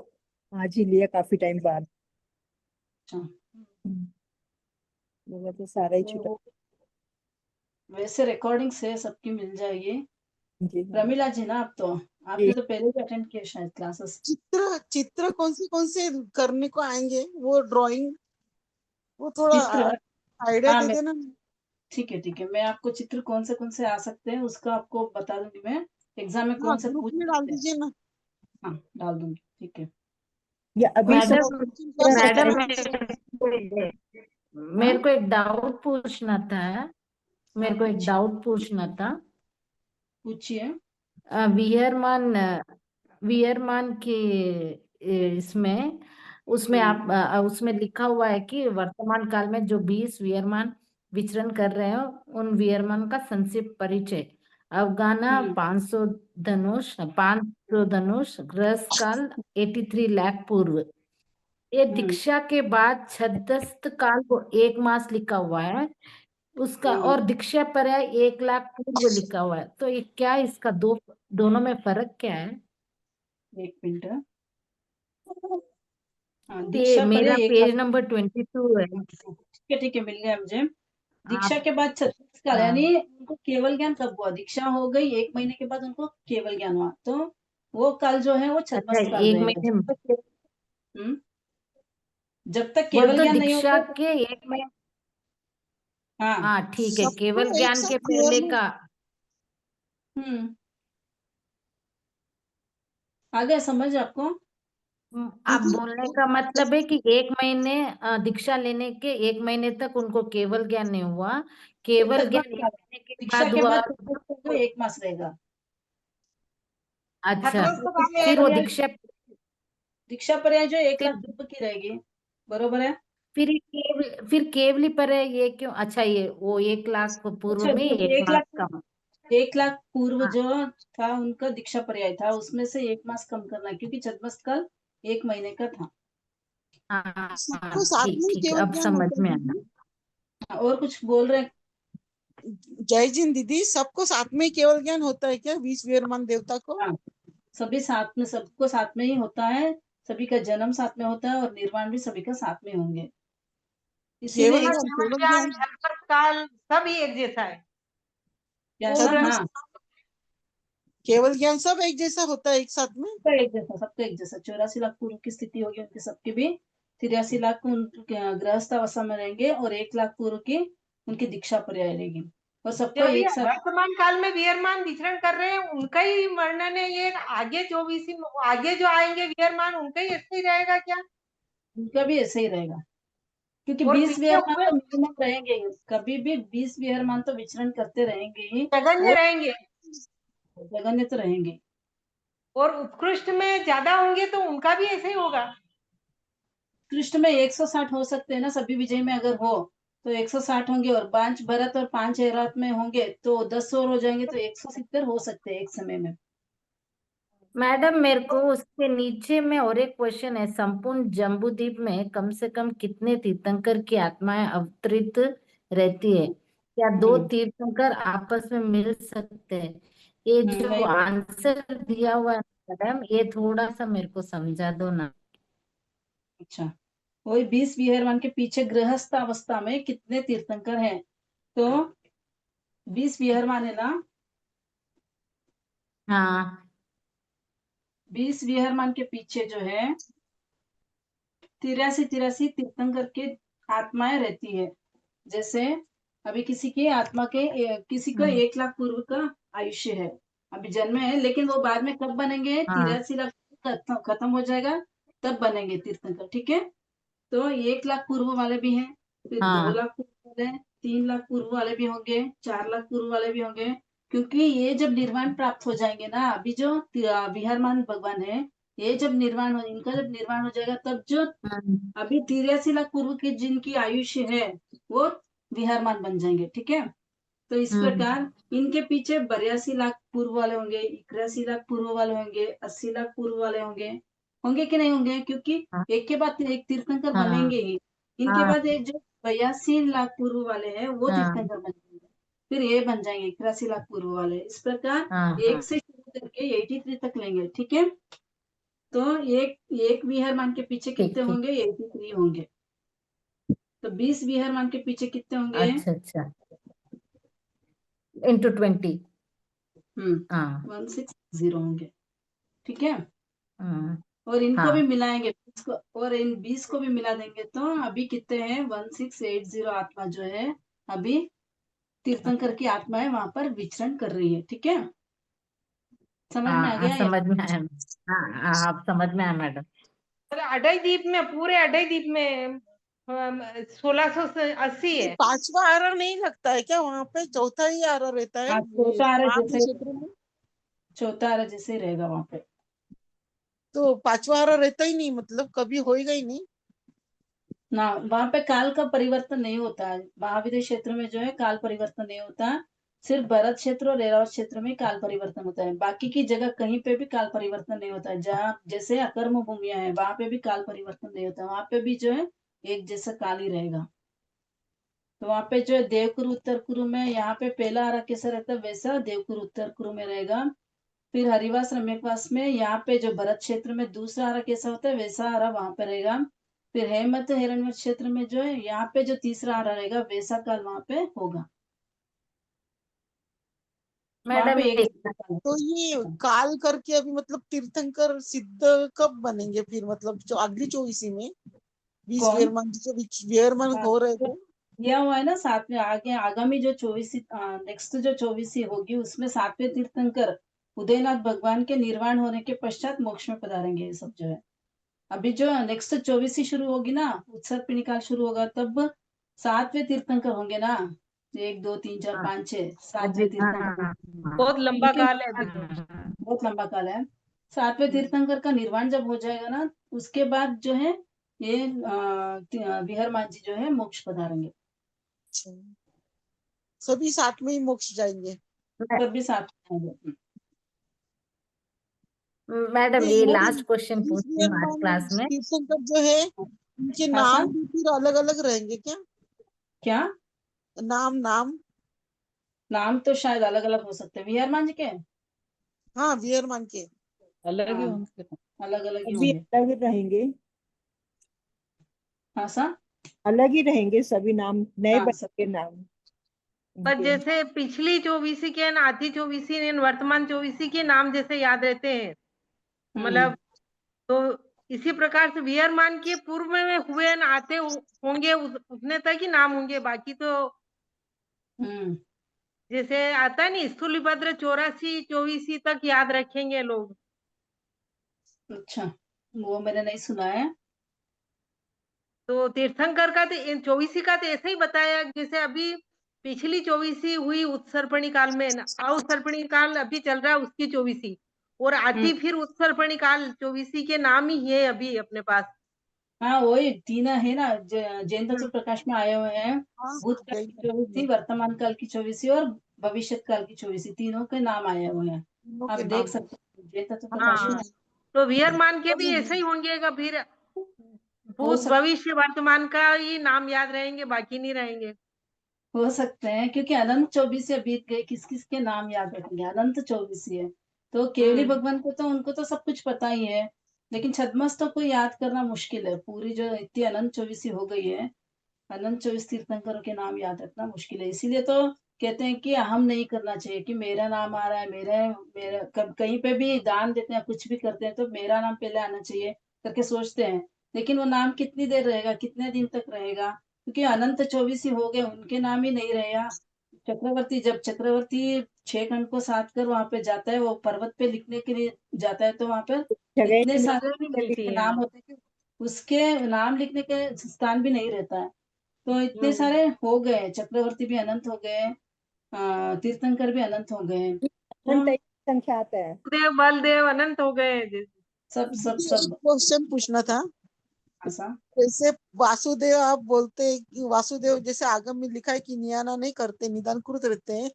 आज ही लिया काफी टाइम बाद। अच्छा, मेरा तो सारा ही छूटा। तो वैसे रिकॉर्डिंग्स है सबकी, मिल जाएगी। जी हाँ। प्रमिला जी ना, आप तो जी। आपने तो पहले भी अटेंड किया शायद क्लासेस। चित्र चित्र कौन से करने को आएंगे? वो ड्राइंग, वो थोड़ा चित्र, आइडिया हाँ दे मैं, देना। ठीक है, मैं आपको चित्र कौन से आ सकते हैं उसका आपको बता दूंगी। मैं एग्जाम में हाँ, कौन से ग्रुप पूछ में डाल सकते हैं, दीजिए ना। हाँ डाल दूंगी। ठीक है। या अभी सब मैडम क्या मैडम सकते हाँ मेरे को एक डाउट पूछना था। हाँ, मेरे को एक पूछिए डाउट पूछना था। पूछिए। वियरमान वियरमान के इसमें उसमें आप उसमें लिखा हुआ है कि वर्तमान काल में जो 20 वियरमान विचरण कर रहे हो उन वियरमान का संक्षिप्त परिचय अवगाना हम्म 500 धनुष गृहस्थ काल 83 लाख पूर्व। ये हम्म दीक्षा के बाद छदस्त काल को 1 मास लिखा हुआ है उसका, हम्म। और दीक्षा पर्याय 1 लाख पूर्व लिखा हुआ है। तो ये क्या इसका दोनों में फर्क क्या है? एक मिनट। हाँ, ये दीक्षा मेरा पर्याय 1 लाख। पेज नंबर 22 है। ठीक है, मिल गया मुझे। दीक्षा आप के बाद 36 काल, हाँ, यानी उनको केवल ज्ञान कब हुआ? दीक्षा हो गई 1 महीने के बाद उनको केवल ज्ञान हुआ, तो वो काल जो है वो अच्छा छद्मस्त काल 1 रहेगा। महीने में। हम्म, जब तक वो केवल तो ज्ञान नहीं दीक्षा होगा। के 1 महीने। हाँ। हाँ ठीक है, सबको केवल एक ज्ञान के साथ पहले क्लियरली का। हम्म, आ गया समझ आपको? आप दीदी बोलने का मतलब है कि 1 महीने दीक्षा लेने के 1 महीने तक उनको केवल ज्ञान नहीं हुआ, ये केवल ज्ञान छद्मस्त 1 काल है। महीने के दीक्षा बाद के हुआ। बाद छद्मस्त काल जो 1 मास रहेगा। अच्छा, छद्मस्त काल में फिर एक वो पर्याय, दीक्षा, दीक्षा पर्याय जो 1 लाख फिर पूर्व की रहेगी। बरोबर है। फिर केवली पर है ये क्यों? अच्छा, ये वो 1 लाख पूर्व अच्छा, में जो 1 1 मास लाख, कम। 1 लाख पूर्व हाँ जो था उनका दीक्षा पर्याय था, उसमें से 1 मास कम करना, क्योंकि छद्मस्त काल 1 महीने का था। हाँ सबको हाँ, साथ ठीक में ठीक, केवल अब ज्ञान समझ होता है में आया। दीदी। हाँ, और कुछ बोल रहे हैं? जय जिन दीदी, सबको साथ में केवल ज्ञान होता है क्या 20 वीरमान देवता को? हाँ, सभी साथ में, सबको साथ में ही होता है। सभी का जन्म साथ में होता है और निर्वाण भी सभी का साथ में होंगे। इसीलिए केवल ज्ञान केवल केवल ज्ञान, ज्ञान छद्मस्त काल सब ही एक जैसा है। क्या था? पूर्ण हाँ, केवल ज्ञान सब एक जैसा होता है एक साथ में। सबका एक जैसा, सबका एक जैसा। 84 लाख पूर्व की स्थिति होगी उनके सबकी भी। 83 लाख उनके गृहस्थ अवस्था में रहेंगे और 1 लाख पूर्व की उनकी दीक्षा पर्याय रहेगी, और सबको जो अभी एक साथ। वर्तमान काल में वीरमान विचरण कर रहे हैं उनका ही वर्णन है ये। आगे जो भी आगे जो आएंगे वीरमान उनका ही ऐसे ही रहेगा क्या? उनका भी ऐसे ही रहेगा, क्योंकि और 20 पीछे विहरमान हुए तो मिनिमम रहेंगे ही, कभी भी 20 विहरमान तो विचरण करते रहेंगे ही। जगन्य वो रहेंगे, जगन्य तो रहेंगे। और उत्कृष्ट में ज्यादा होंगे तो उनका भी ऐसे ही होगा। कृष्ण में 160 हो सकते हैं ना, सभी विजय में अगर हो तो 160 होंगे, और 5 भरत और 5 हेरात में होंगे तो 10 और हो जाएंगे, तो 170 हो सकते हैं एक समय में। मैडम, मेरे को उसके नीचे में और एक क्वेश्चन है। संपूर्ण जम्बूद्वीप में कम से कम कितने तीर्थंकर की आत्माएं अवतरित रहती है? क्या 2 हम्म तीर्थंकर आपस में मिल सकते हैं? ये जो नहीं, आंसर दिया हुआ है मैडम, ये थोड़ा सा मेरे को समझा दो ना। अच्छा, वही 20 विहरमान के पीछे गृहस्थ अवस्था में कितने तीर्थंकर हैं? तो 20 विहरमान है ना, हाँ 20 विहरमान के पीछे जो है 83 तीर्थंकर के आत्माएं रहती है। जैसे अभी किसी की आत्मा के किसी का हाँ 1 लाख पूर्व का आयुष्य है, अभी जन्म है, लेकिन वो बाद में कब बनेंगे? हाँ 83 लाख खत्म हो जाएगा तब बनेंगे तीर्थंकर। ठीक है, तो 1 लाख पूर्व वाले भी हैं, फिर दो हाँ लाख पूर्व वाले, 3 लाख पूर्व वाले भी होंगे, 4 लाख पूर्व वाले भी होंगे। क्योंकि ये जब निर्वाण प्राप्त हो जाएंगे ना, अभी जो विहरमान भगवान है, ये जब निर्वाण हो, इनका जब निर्वाण हो जाएगा, तब जो हाँ अभी 83 लाख पूर्व की जिनकी आयुष्य है वो विहारमान बन जाएंगे। ठीक है, तो इस हम्म, प्रकार इनके पीछे 82 लाख पूर्व वाले होंगे, 81 लाख पूर्व वाले होंगे, 80 लाख पूर्व वाले होंगे। होंगे कि नहीं होंगे? क्योंकि हाँ एक के बाद एक तीर्थंकर हाँ बनेंगे ही। इनके हाँ बाद एक जो 82 लाख पूर्व वाले हैं वो हाँ तीर्थंकर बन जाएंगे, फिर ये बन जाएंगे 83 लाख पूर्व वाले। इस प्रकार हाँ एक से शुरू करके 83 तक लेंगे। ठीक है, तो एक एक विहरमान के पीछे ठीक कितने ठीक। होंगे? 83 होंगे। तो 20 विहरमान के पीछे कितने होंगे? अच्छा अच्छा, इंटू 20। हाँ 160 होंगे। ठीक है, हाँ और इनको भी हाँ, मिलाएंगे 20 को, और इन 20 को भी मिला देंगे, तो अभी कितने हैं? 1680 आत्मा जो है अभी तीर्थंकर की आत्माएं वहां पर विचरण कर रही है। ठीक है, समझ में हाँ आ हाँ, गया ये? समझ में आया। हाँ हाँ, आप समझ में आया मैडम। अडई द्वीप में, पूरे अडई द्वीप में 1680 ये है। पांचवा आरा नहीं लगता है क्या वहां पे? चौथा ही आरा रहता है हाँ, ये छोटा आ रहा महान जैसे, क्षेत्र में। छोटा आ रहा जैसे ही रहेगा वहां पे। तो पांचवा आरा रहता ही नहीं, मतलब कभी होएगा ही नहीं। ना, वहां पे काल का परिवर्तन नहीं होता है, महाविद्य क्षेत्र में जो है काल परिवर्तन नहीं होता। सिर्फ भरत क्षेत्र और ऐरावत क्षेत्र में काल परिवर्तन होता है, बाकी की जगह कहीं पे भी काल परिवर्तन नहीं होता है। जहाँ जैसे अकर्म भूमिया है वहां पे भी काल परिवर्तन नहीं होता, वहां पे भी जो है एक जैसा काल ही रहेगा। तो वहां पे जो है देवकुरु उत्तर कुरु में यहाँ पे पहला आरा कैसा रहता है वैसा देवकुरु उत्तर कुरु में रहेगा। फिर हरिवास रम्यकवास में यहाँ पे जो भरत क्षेत्र में दूसरा आरा कैसा होता है वैसा आरा वहां पे रहेगा। फिर हेमंत हिरण्यवत क्षेत्र में जो है यहाँ पे जो तीसरा आरा रहेगा वैसा काल वहां पे होगा। वहां मैडम पे एक जैसा काल तो ये होगा। काल करके अभी मतलब तीर्थंकर सिद्ध कब बनेंगे फिर, मतलब जो अगली 24 में 20 कौन? वियरमान जो वियरमान हाँ, हो रहे तो थे। दिया हुआ है ना साथ में आगे आगामी जो 24 नेक्स्ट जो 24 होगी उसमें सातवें तीर्थंकर उदयनाथ भगवान के निर्वाण होने के पश्चात मोक्ष में पधारेंगे ये सब जो है। अभी जो नेक्स्ट 24 शुरू होगी ना उत्सर्ग निकाल शुरू होगा तब सातवें तीर्थंकर होंगे ना। 1 2 3 4 5 6 सातवें तीर्थंकर हाँ, बहुत लंबा उनके काल है अभी तो। बहुत लंबा काल है। सातवें तीर्थंकर का निर्वाण जब हो जाएगा ना उसके बाद जो है ये विहरमान जी जो है मोक्ष पधारेंगे। अच्छा, सभी साथ में ही मोक्ष जाएंगे। तब भी साथ में होंगे। मैडम ये ये लास्ट क्वेश्चन 20 पूछती हूँ आज वियरमान क्लास में। तीर्थंकर जो है उनके हाँ सा नाम भी फिर अलग अलग रहेंगे क्या? क्या नाम नाम नाम तो शायद अलग अलग हो सकते हैं विहरमान जी के। हाँ वियरमान के। अलग ही हाँ होंगे, अलग अलग ही सभी होंगे। अलग ही रहेंगे, हाँ सा अलग ही रहेंगे सभी नाम, नए हाँ सब बनेंगे नाम पर उनके। जैसे पिछली 24 के न आधी 24 ने वर्तमान 24 के नाम जैसे याद रहते हैं, मतलब तो इसी प्रकार से वियरमान के पूर्व में हुए न आते होंगे उतने तक ही नाम होंगे, बाकी तो हम्म। जैसे आता है नहीं स्थूलिभद्र 84 24 तक याद रखेंगे लोग। अच्छा वो मैंने नहीं सुना है। तो तीर्थंकर का तो 24 का तो ऐसा ही बताया जैसे अभी पिछली 24 हुई उत्सर्पणी काल में, उत्सर्पणी काल अभी चल रहा है उसकी 24 और आती फिर उत्सर्पणी काल 24 के नाम ही है अभी अपने पास। हाँ वही तीन है ना जैन तत्व हम्म, प्रकाश में आए हुए हैं। हाँ भूतकाल जय की 24, वर्तमान काल की 24 और भविष्य काल की 24 तीनों के नाम आए हुए हैं। तीनों आप के देख नाम। सकते हैं जैन तत्व प्रकाश में हाँ तो वियरमान के भी हाँ ऐसे ही होंगे फिर हो भूत सकते भविष्य वर्तमान का ही नाम याद रहेंगे, बाकी नहीं रहेंगे। हो सकते हैं क्योंकि अनंत 24 बीत गए किस किस के नाम याद रखेंगे अनंत 24 है। तो केवली हम्म भगवान को तो उनको तो सब कुछ पता ही है। लेकिन छद्मस्त को याद करना मुश्किल है पूरी जो इतनी अनंत 24 हो गई है। अनंत 24 तीर्थंकरों के नाम याद रखना मुश्किल है इसीलिए तो कहते हैं कि हम नहीं करना चाहिए कि मेरा नाम आ रहा है मेरे मेरा कहीं पे भी दान देते हैं कुछ भी करते हैं तो मेरा नाम पहले आना चाहिए करके सोचते हैं। लेकिन वो नाम कितनी देर रहेगा कितने दिन तक रहेगा क्योंकि अनंत 24 ही हो गए उनके नाम ही नहीं रहेगा। चक्रवर्ती जब चक्रवर्ती 6 खंड को साध कर वहां पे जाता है वो पर्वत पे लिखने के लिए जाता है तो वहां पर जगह ही इतने नहीं जगह नहीं सारे मिलती के है। नाम होते हैं कि उसके नाम लिखने के स्थान भी नहीं रहता है। तो इतने हम्म सारे हो गए चक्रवर्ती भी अनंत हो गए। तीर्थंकर भी अनंत हो गए अनंत तो एक संख्या आता है। देव बलदेव अनंत हो गए। सब सब एक सब क्वेश्चन पूछना था। ऐसा। जैसे वासुदेव आप बोलते हैं कि वासुदेव जैसे आगम में लिखा है कि नियाना नहीं करते निदान कृत रहते हैं,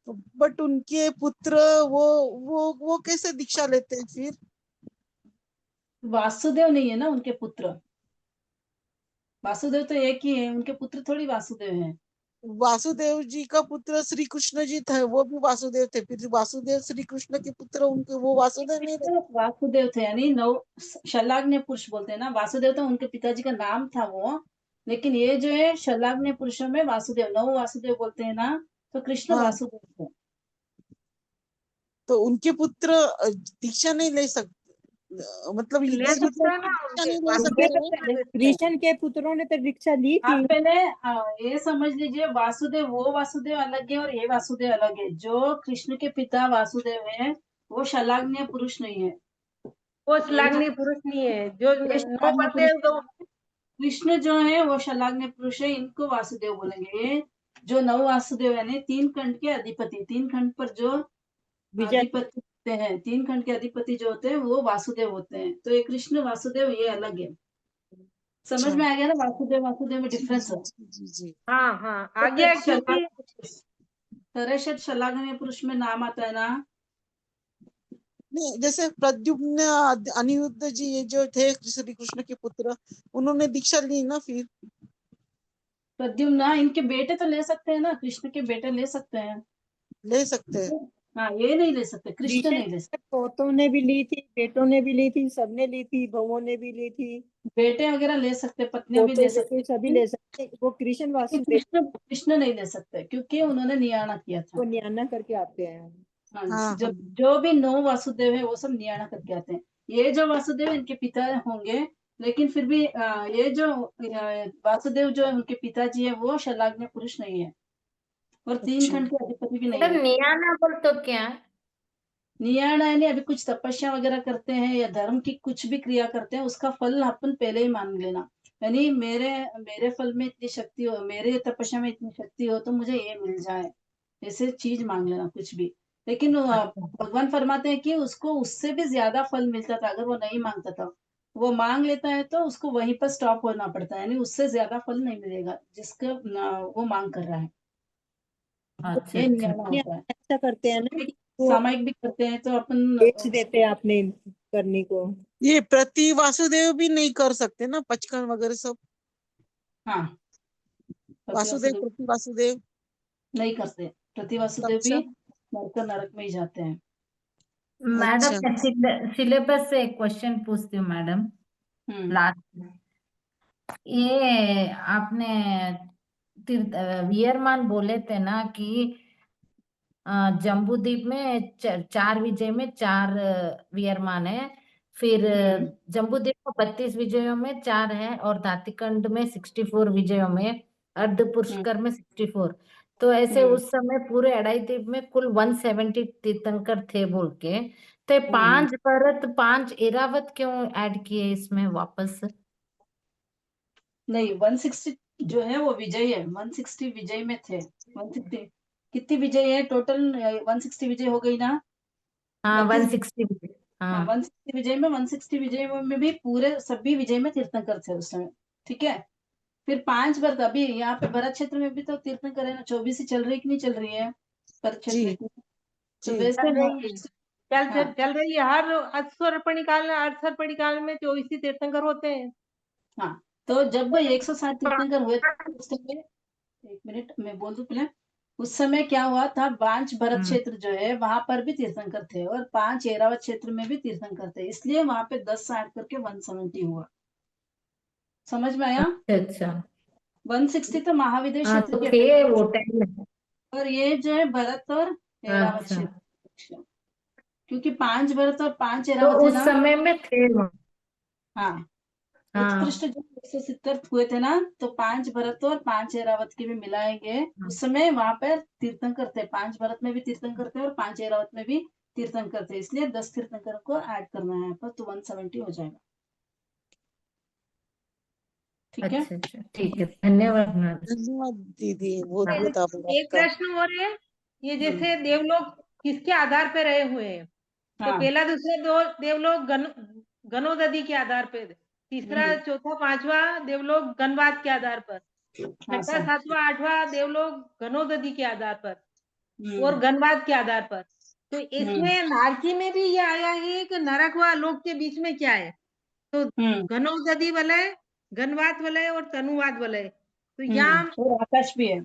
तो बट उनके पुत्र वो कैसे दीक्षा लेते हैं फिर? वासुदेव नहीं है ना उनके पुत्र। वासुदेव तो एक ही है उनके पुत्र थोड़ी वासुदेव है। वासुदेव जी का पुत्र श्री कृष्ण जी थे, वो भी वासुदेव थे, फिर वासुदेव श्री कृष्ण के पुत्र उनके वो वासुदेव नहीं तो वासुदेव थे यानी नौ शलाग्य पुरुष बोलते हैं ना वासुदेव तो उनके पिताजी का नाम था वो। लेकिन ये जो है शलाग्य पुरुषों में वासुदेव नौ वासुदेव बोलते हैं ना तो कृष्ण हाँ, वासुदेव थे। तो उनके पुत्र दीक्षा नहीं ले सकते, मतलब ले इधर सकते उधर हैं की ना दीक्षा उनके नहीं ले उनके सकते तो वासुदेव हैं। कृष्ण के पुत्रों ने तो दीक्षा ली आप थी। पहले ये समझ लीजिए वासुदेव वो वासुदेव अलग है और ये वासुदेव अलग है जो कृष्ण के पिता वासुदेव है वो शलाग्य पुरुष नहीं है। वो ये जो श्लाघनीय पुरुष नहीं है जो ये नौ शलाग्य पुरुष बलदेव दो। कृष्ण जो है वो शलाग्य पुरुष है इनको वासुदेव बोलेंगे। ये जो नौ वासुदेव है 3 खंड के अधिपति 3 खंड पर जो विजय। अधिपति होते हैं 3 खंड के अधिपति जो होते हैं वो वासुदेव होते हैं तो ये कृष्ण वासुदेव ये अलग है। समझ अच्छा, में आ गया ना वासुदेव वासुदेव में जी डिफरेंस जी है। जी जी जी। हाँ हाँ आ तो गया शलाग्य क्योंकि पुरुष तरह शलाघनीय पुरुष में नाम आता है ना। नहीं, जैसे प्रद्युम्न अनिरुद्ध जी ये जो थे श्री कृष्ण के पुत्र, उन्होंने दीक्षा ली ना फिर। प्रद्युम्न इनके बेटे तो ले सकते हैं ना, कृष्ण के बेटे ले सकते हैं। ले सकते हैं। हाँ, ये नहीं ले सकते, कृष्ण दीक्षा नहीं ले सकते। पोतों ने भी ली थी, बेटों ने भी ली थी, सबने ली थी, बहुओं ने भी ली थी, बेटे वगैरह ले सकते, पत्नियां भी पोते ले बेटे सकते, सभी ले सकते। वो कृष्ण लेकिन वासुदेव कृष्ण कृष्ण नहीं ले सकते क्योंकि उन्होंने नियाणा किया था। को न्याना करके आते हैं। हाँ, हाँ जब हाँ जो भी 9 वासुदेव है वो सब नियाणा करके आते हैं। ये जो वासुदेव इनके पिता होंगे, लेकिन फिर भी ये जो वासुदेव जो उनके पिताजी है वो शलाघ्य पुरुष नहीं है, और 3 अच्छा। खंड के अधिपति भी नहीं मैडम है। नियाना बोल तो क्या है? नियाणा यानी अभी कुछ तपस्या वगैरह करते हैं या धर्म की कुछ भी क्रिया करते हैं, उसका फल अपन पहले ही मांग लेना। यानी मेरे मेरे फल में इतनी शक्ति हो, मेरे तपस्या में इतनी शक्ति हो तो मुझे ये मिल जाए, ऐसे चीज मांग लेना कुछ भी। लेकिन अच्छा भगवान फरमाते हैं कि उसको उससे भी ज्यादा फल मिलता था अगर वो नहीं मांगता था। वो मांग लेता है तो उसको वहीं पर स्टॉप होना पड़ता है, यानी उससे ज्यादा फल नहीं मिलेगा जिसका वो मांग कर रहा है। अच्छा ये अच्छा। नियाणा होता है। ऐसा करते हैं ना कि वो सामायिक भी करते हैं तो अपन बेच देते हैं अपने करने को। ये प्रति वासुदेव भी नहीं कर सकते ना, पचकन वगैरह सब। हाँ, प्रति वासुदेव वासुदेव प्रति वासुदेव नहीं करते, प्रति वासुदेव भी अच्छा मरकर नरक में ही जाते हैं। मैडम अच्छा। मैं सिलेबस से एक क्वेश्चन पूछती हूँ मैडम, हम्म लास्ट। ये आपने वियरमान बोले थे ना कि जम्बूद्वीप में 4 विजय में 4 वियरमान है, फिर हम्म जम्बूद्वीप में 32 विजयों में 4 है, और दातिकंड में 64 विजयों में, अर्ध हम्म पुष्कर में 64। तो ऐसे हम्म उस समय पूरे अढ़ाई द्वीप में कुल 170 तीर्थंकर थे बोल के, तो हम्म। 5 भरत 5 इरावत क्यों ऐड किए इसमें वापस? नहीं, 160 जो है वो विजय है, 160 विजय में थे। 160 कितनी विजय है टोटल? 160 विजय हो गई ना, हाँ 32। 160 विजय, हाँ, हाँ 160 विजय में 160 विजय में भी पूरे सभी विजय में तीर्थंकर थे उस समय। ठीक है। फिर 5 भरत, अभी यहाँ पे भरत क्षेत्र में भी तो तीर्थंकर है ना, 24 ही चल रही कि नहीं चल रही है भरत जी क्षेत्र की? तो जी वैसे चल रही है, हाँ चल रही है। हर अश्वरपणी काल में, अश्वरपणी काल में 24 तीर्थंकर होते हैं। हाँ, तो जब 160 तीर्थंकर हुए थे उस समय, एक मिनट मैं बोल दूं पहले। उस समय क्या हुआ था, 5 भरत हम्म, क्षेत्र जो है वहां पर भी तीर्थंकर थे और 5 ऐरावत क्षेत्र में भी तीर्थंकर थे, इसलिए वहां पे 10 से 8 करके 170 हुआ। समझ में आया? अच्छा अच्छा। 160 तो महाविद्य हाँ क्षेत्र तो के थे अपेक्षा, वो टाइम में। और ये जो है भरत और ऐरावत अच्छा, क्षेत्र, क्योंकि 5 भरत और 5 तो ऐरावत है उस ना। समय में थे वो। हाँ, उत्कृष्ट हाँ जो 170 हुए थे ना, तो 5 भरत और 5 ऐरावत के भी मिलाएंगे। उस समय वहां पर तीर्थंकर थे, 5 भरत में भी तीर्थंकर थे और 5 ऐरावत में भी तीर्थंकर थे, इसलिए 10 तीर्थंकर को ऐड करना है यहाँ पर, तो 170 हो जाएगा। ठीक है। अच्छा अच्छा, ठीक है, धन्यवाद मैम। धन्यवाद दीदी, बहुत हाँ बहुत आभार एक आपका। प्रश्न और है, ये हम्म, जैसे देवलोग किसके आधार पे रहे हुए हैं? तो हाँ। पहला दूसरा दो देवलोग गनोदधि के आधार पर, तीसरा हम्म, चौथा पांचवा देवलोग गणवाद के आधार पर, हाँ छठा सब। सातवां आठवां देवलोग गनोदधि के आधार पर और हम्म गणवाद के आधार पर। तो हम्म इसमें नारकी में भी ये आया है कि नरक व लोक के बीच में क्या है? तो हम्म गनोदधि वलय, गणवाद वलय और तनुवाद वलय। तो यहाँ और आकाश भी है,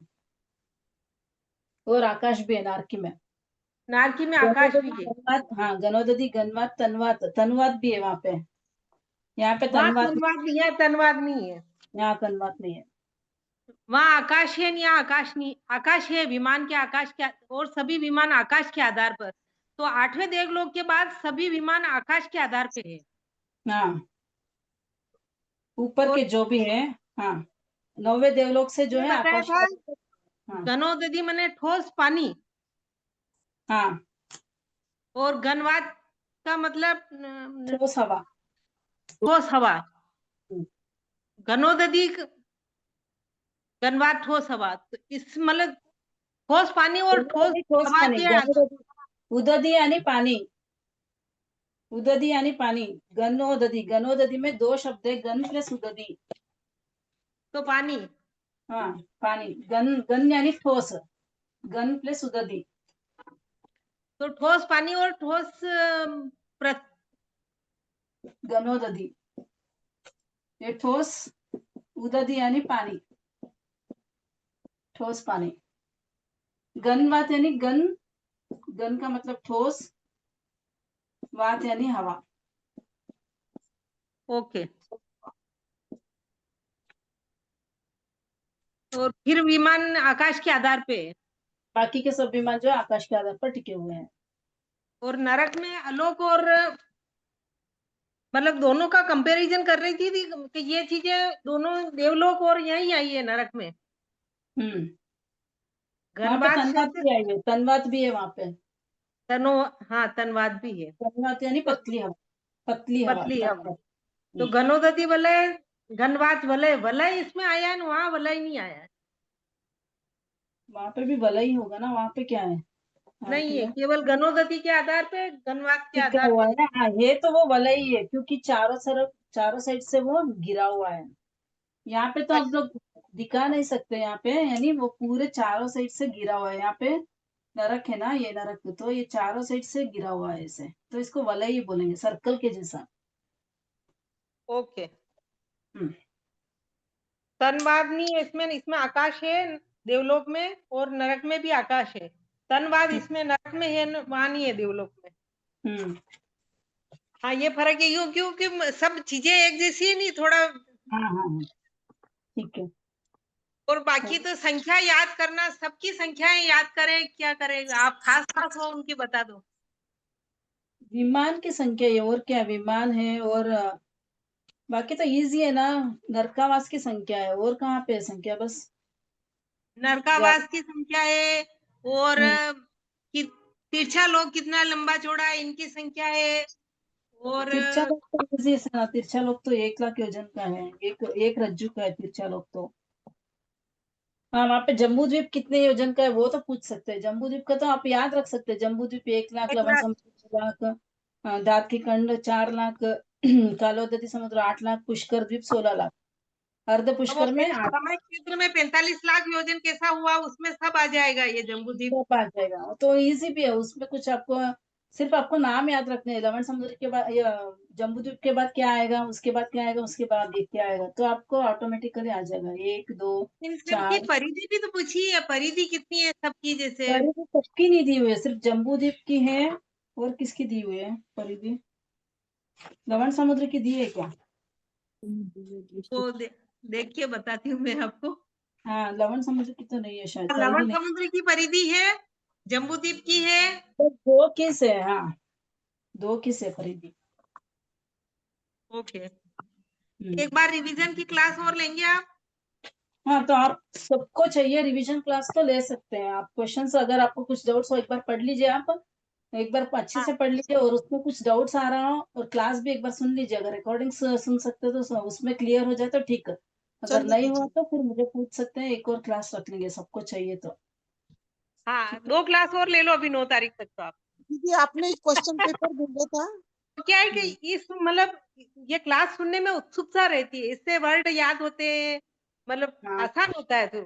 और आकाश भी है नारकी में। नारकी में आकाश भी गणोदधि है। गणवात, हाँ गणोदधि गणवात तनवात, तनवात भी है वहां पे। यहाँ पे वहां तनवात, तनवाद नहीं है, तनवाद नहीं है। यहाँ तनवात नहीं है। वहां आकाश है, यहाँ आकाश नहीं, आकाश है विमान के, आकाश के, और सभी विमान आकाश के आधार पर। तो 8वें देवलोक के बाद सभी विमान आकाश के आधार पे है। हाँ, ऊपर और के जो भी है। हाँ, 9वें देवलोक से जो ये है बताया आकाश था, का। हाँ गनोदधि मने ठोस पानी, हाँ, और गणवाद का मतलब ठोस हवा। ठोस हवा। हम्म, गनोदधि गणवाद ठोस हवा, तो इस मतलब ठोस पानी और ठोस गणोदधि ठोस हवा पाणी, के गणोदधि उदधी आणि पाणी, उदधी आणि पाणी, गणोदधी। गणोदधी में 2 शब्द है, गण प्लस उदधी। तो पानी। हाँ, पानी, गण गण यानी ठोस, गन प्लस उददी, तो ठोस पानी और ठोस गनोददी. हे ठोस, उददी यानी पाणी, ठोस पाणी. गन वात यानी गन, गन का मतलब ठोस, वात यानी हवा. ओके. और फिर विमान आकाश के आधार पे है. बाकी के सब विमान जो है आकाश के आधार पर टिके हुए हैं. और नरक में आलोक और मतलब दोनों का कंपैरिजन कर रही थी कि ये चीजें दोनों देवलोक और यही आई है नरक में. वहां पे घनवात तनवात शब्द भी आई है, तनवात भी है वहां पे. तनो, हाँ तनवाद भी है. तनवात यानी तो पतली हवा, पतली हवा पतली हवा. तनवात. तो घनोदती वलय, घनवात वलय, वलय इसमें आया है, वहां वलय नहीं आया है. वहां पे भी भला ही होगा ना, वहां पे क्या है नहीं है, आरती है, केवल घनोदती के आधार पे, घनवात के टिका आधार हुआ पे. है ना. हाँ, ये तो वो भला ही है क्योंकि चारों साइड से वो गिरा हुआ है. यहाँ पे तो आप लोग दिखा नहीं सकते, यहाँ पे यानी वो पूरे चारों साइड से गिरा हुआ है. यहाँ पे नरक है ना, ये नरक तो ये चारों साइड से गिरा हुआ है ऐसे, तो इसको वलय ही बोलेंगे, सर्कल के जैसा. ओके. हम्म. तनवाद नहीं है इसमें, इसमें आकाश है देवलोक में, और नरक में भी आकाश है. तनवाद इसमें नरक में है, वहां नहीं है देवलोक में. हम्म. हाँ ये फर्क है, यूं क्योंकि सब चीजें एक जैसी है नहीं, थोड़ा. हाँ हाँ हाँ, ठीक है. और बाकी तो संख्या याद करना, सबकी संख्याएं याद करें, क्या करें आप, खास खास हो उनकी बता दो. विमान की संख्या है और क्या, विमान है और बाकी तो इजी है ना. नरकावास की संख्या है, और कहाँ पे है संख्या, बस. नरकावास की संख्या है, और हम्म. तिरछा लोग कितना लंबा चौड़ा है इनकी संख्या है. और तिरछा लोग तो इजी है ना, तिरछा लोग तो 1 लाख योजन का है, एक रज्जु का है तिरछा लोग तो. हाँ, वहाँ पे जम्बू द्वीप कितने योजन का है वो तो पूछ सकते हैं. जम्बू द्वीप का तो आप याद रख सकते हैं. जम्बू द्वीप 1 लाख, एक लवण लाख. समुद्र 2 लाख, दात की कंड 4 लाख, कालोदती समुद्र 8 लाख, पुष्कर द्वीप 16 लाख. अर्ध अब वो पुष्कर में 8. समय क्षेत्र में 45 लाख योजन कैसा हुआ, उसमें सब आ जाएगा ये जम्बूद्वीप. तो आ जाएगा, तो इजी भी है. उसमें कुछ आपको सिर्फ आपको नाम याद रखने हैं. लवण समुद्र के बाद या जम्बू द्वीप के बाद क्या आएगा, उसके बाद क्या आएगा, उसके बाद ये क्या आएगा, तो आपको ऑटोमेटिकली आ जाएगा. 1 2 इन सबकी 4. परिधि भी तो पूछी है, परिधि कितनी है सबकी, जैसे. परिधि सबकी नहीं दी हुई है, सिर्फ जम्बू द्वीप की है. और किसकी दी हुई है परिधि, लवण समुद्र की दी है क्या. वो देख के बताती हूँ मैं आपको. हाँ, लवण समुद्र की तो नहीं है शायद, परिधि लवण नहीं. समुद्र की परिधि है, जम्बूद्वीप की है. तो 2 किस है, हाँ 2 किस है परिधि. ओके. हम्म. एक बार रिवीजन की क्लास और लेंगे आप. हाँ, तो आप सबको चाहिए रिवीजन क्लास तो ले सकते हैं आप. क्वेश्चंस अगर आपको कुछ डाउट्स हो एक बार पढ़ लीजिए आप, एक बार अच्छे हाँ से पढ़ लीजिए, और उसमें कुछ डाउट्स आ रहा हो और क्लास भी एक बार सुन लीजिए. अगर रिकॉर्डिंग सुन सकते हो तो उसमें क्लियर हो जाए तो ठीक है. अगर चलिए नहीं हुआ दीदी. तो फिर मुझे पूछ सकते हैं, एक और क्लास रख लेंगे सबको चाहिए तो. हाँ, ठीक है. 2 क्लास और ले लो अभी 9 तारीख तक तो आप. दीदी आपने क्वेश्चन पेपर भेजा था. तो क्या है कि हम्म. इस मतलब ये क्लास सुनने में उत्सुकता रहती है, इससे वर्ड याद होते हैं, मतलब हाँ, आसान होता है तो.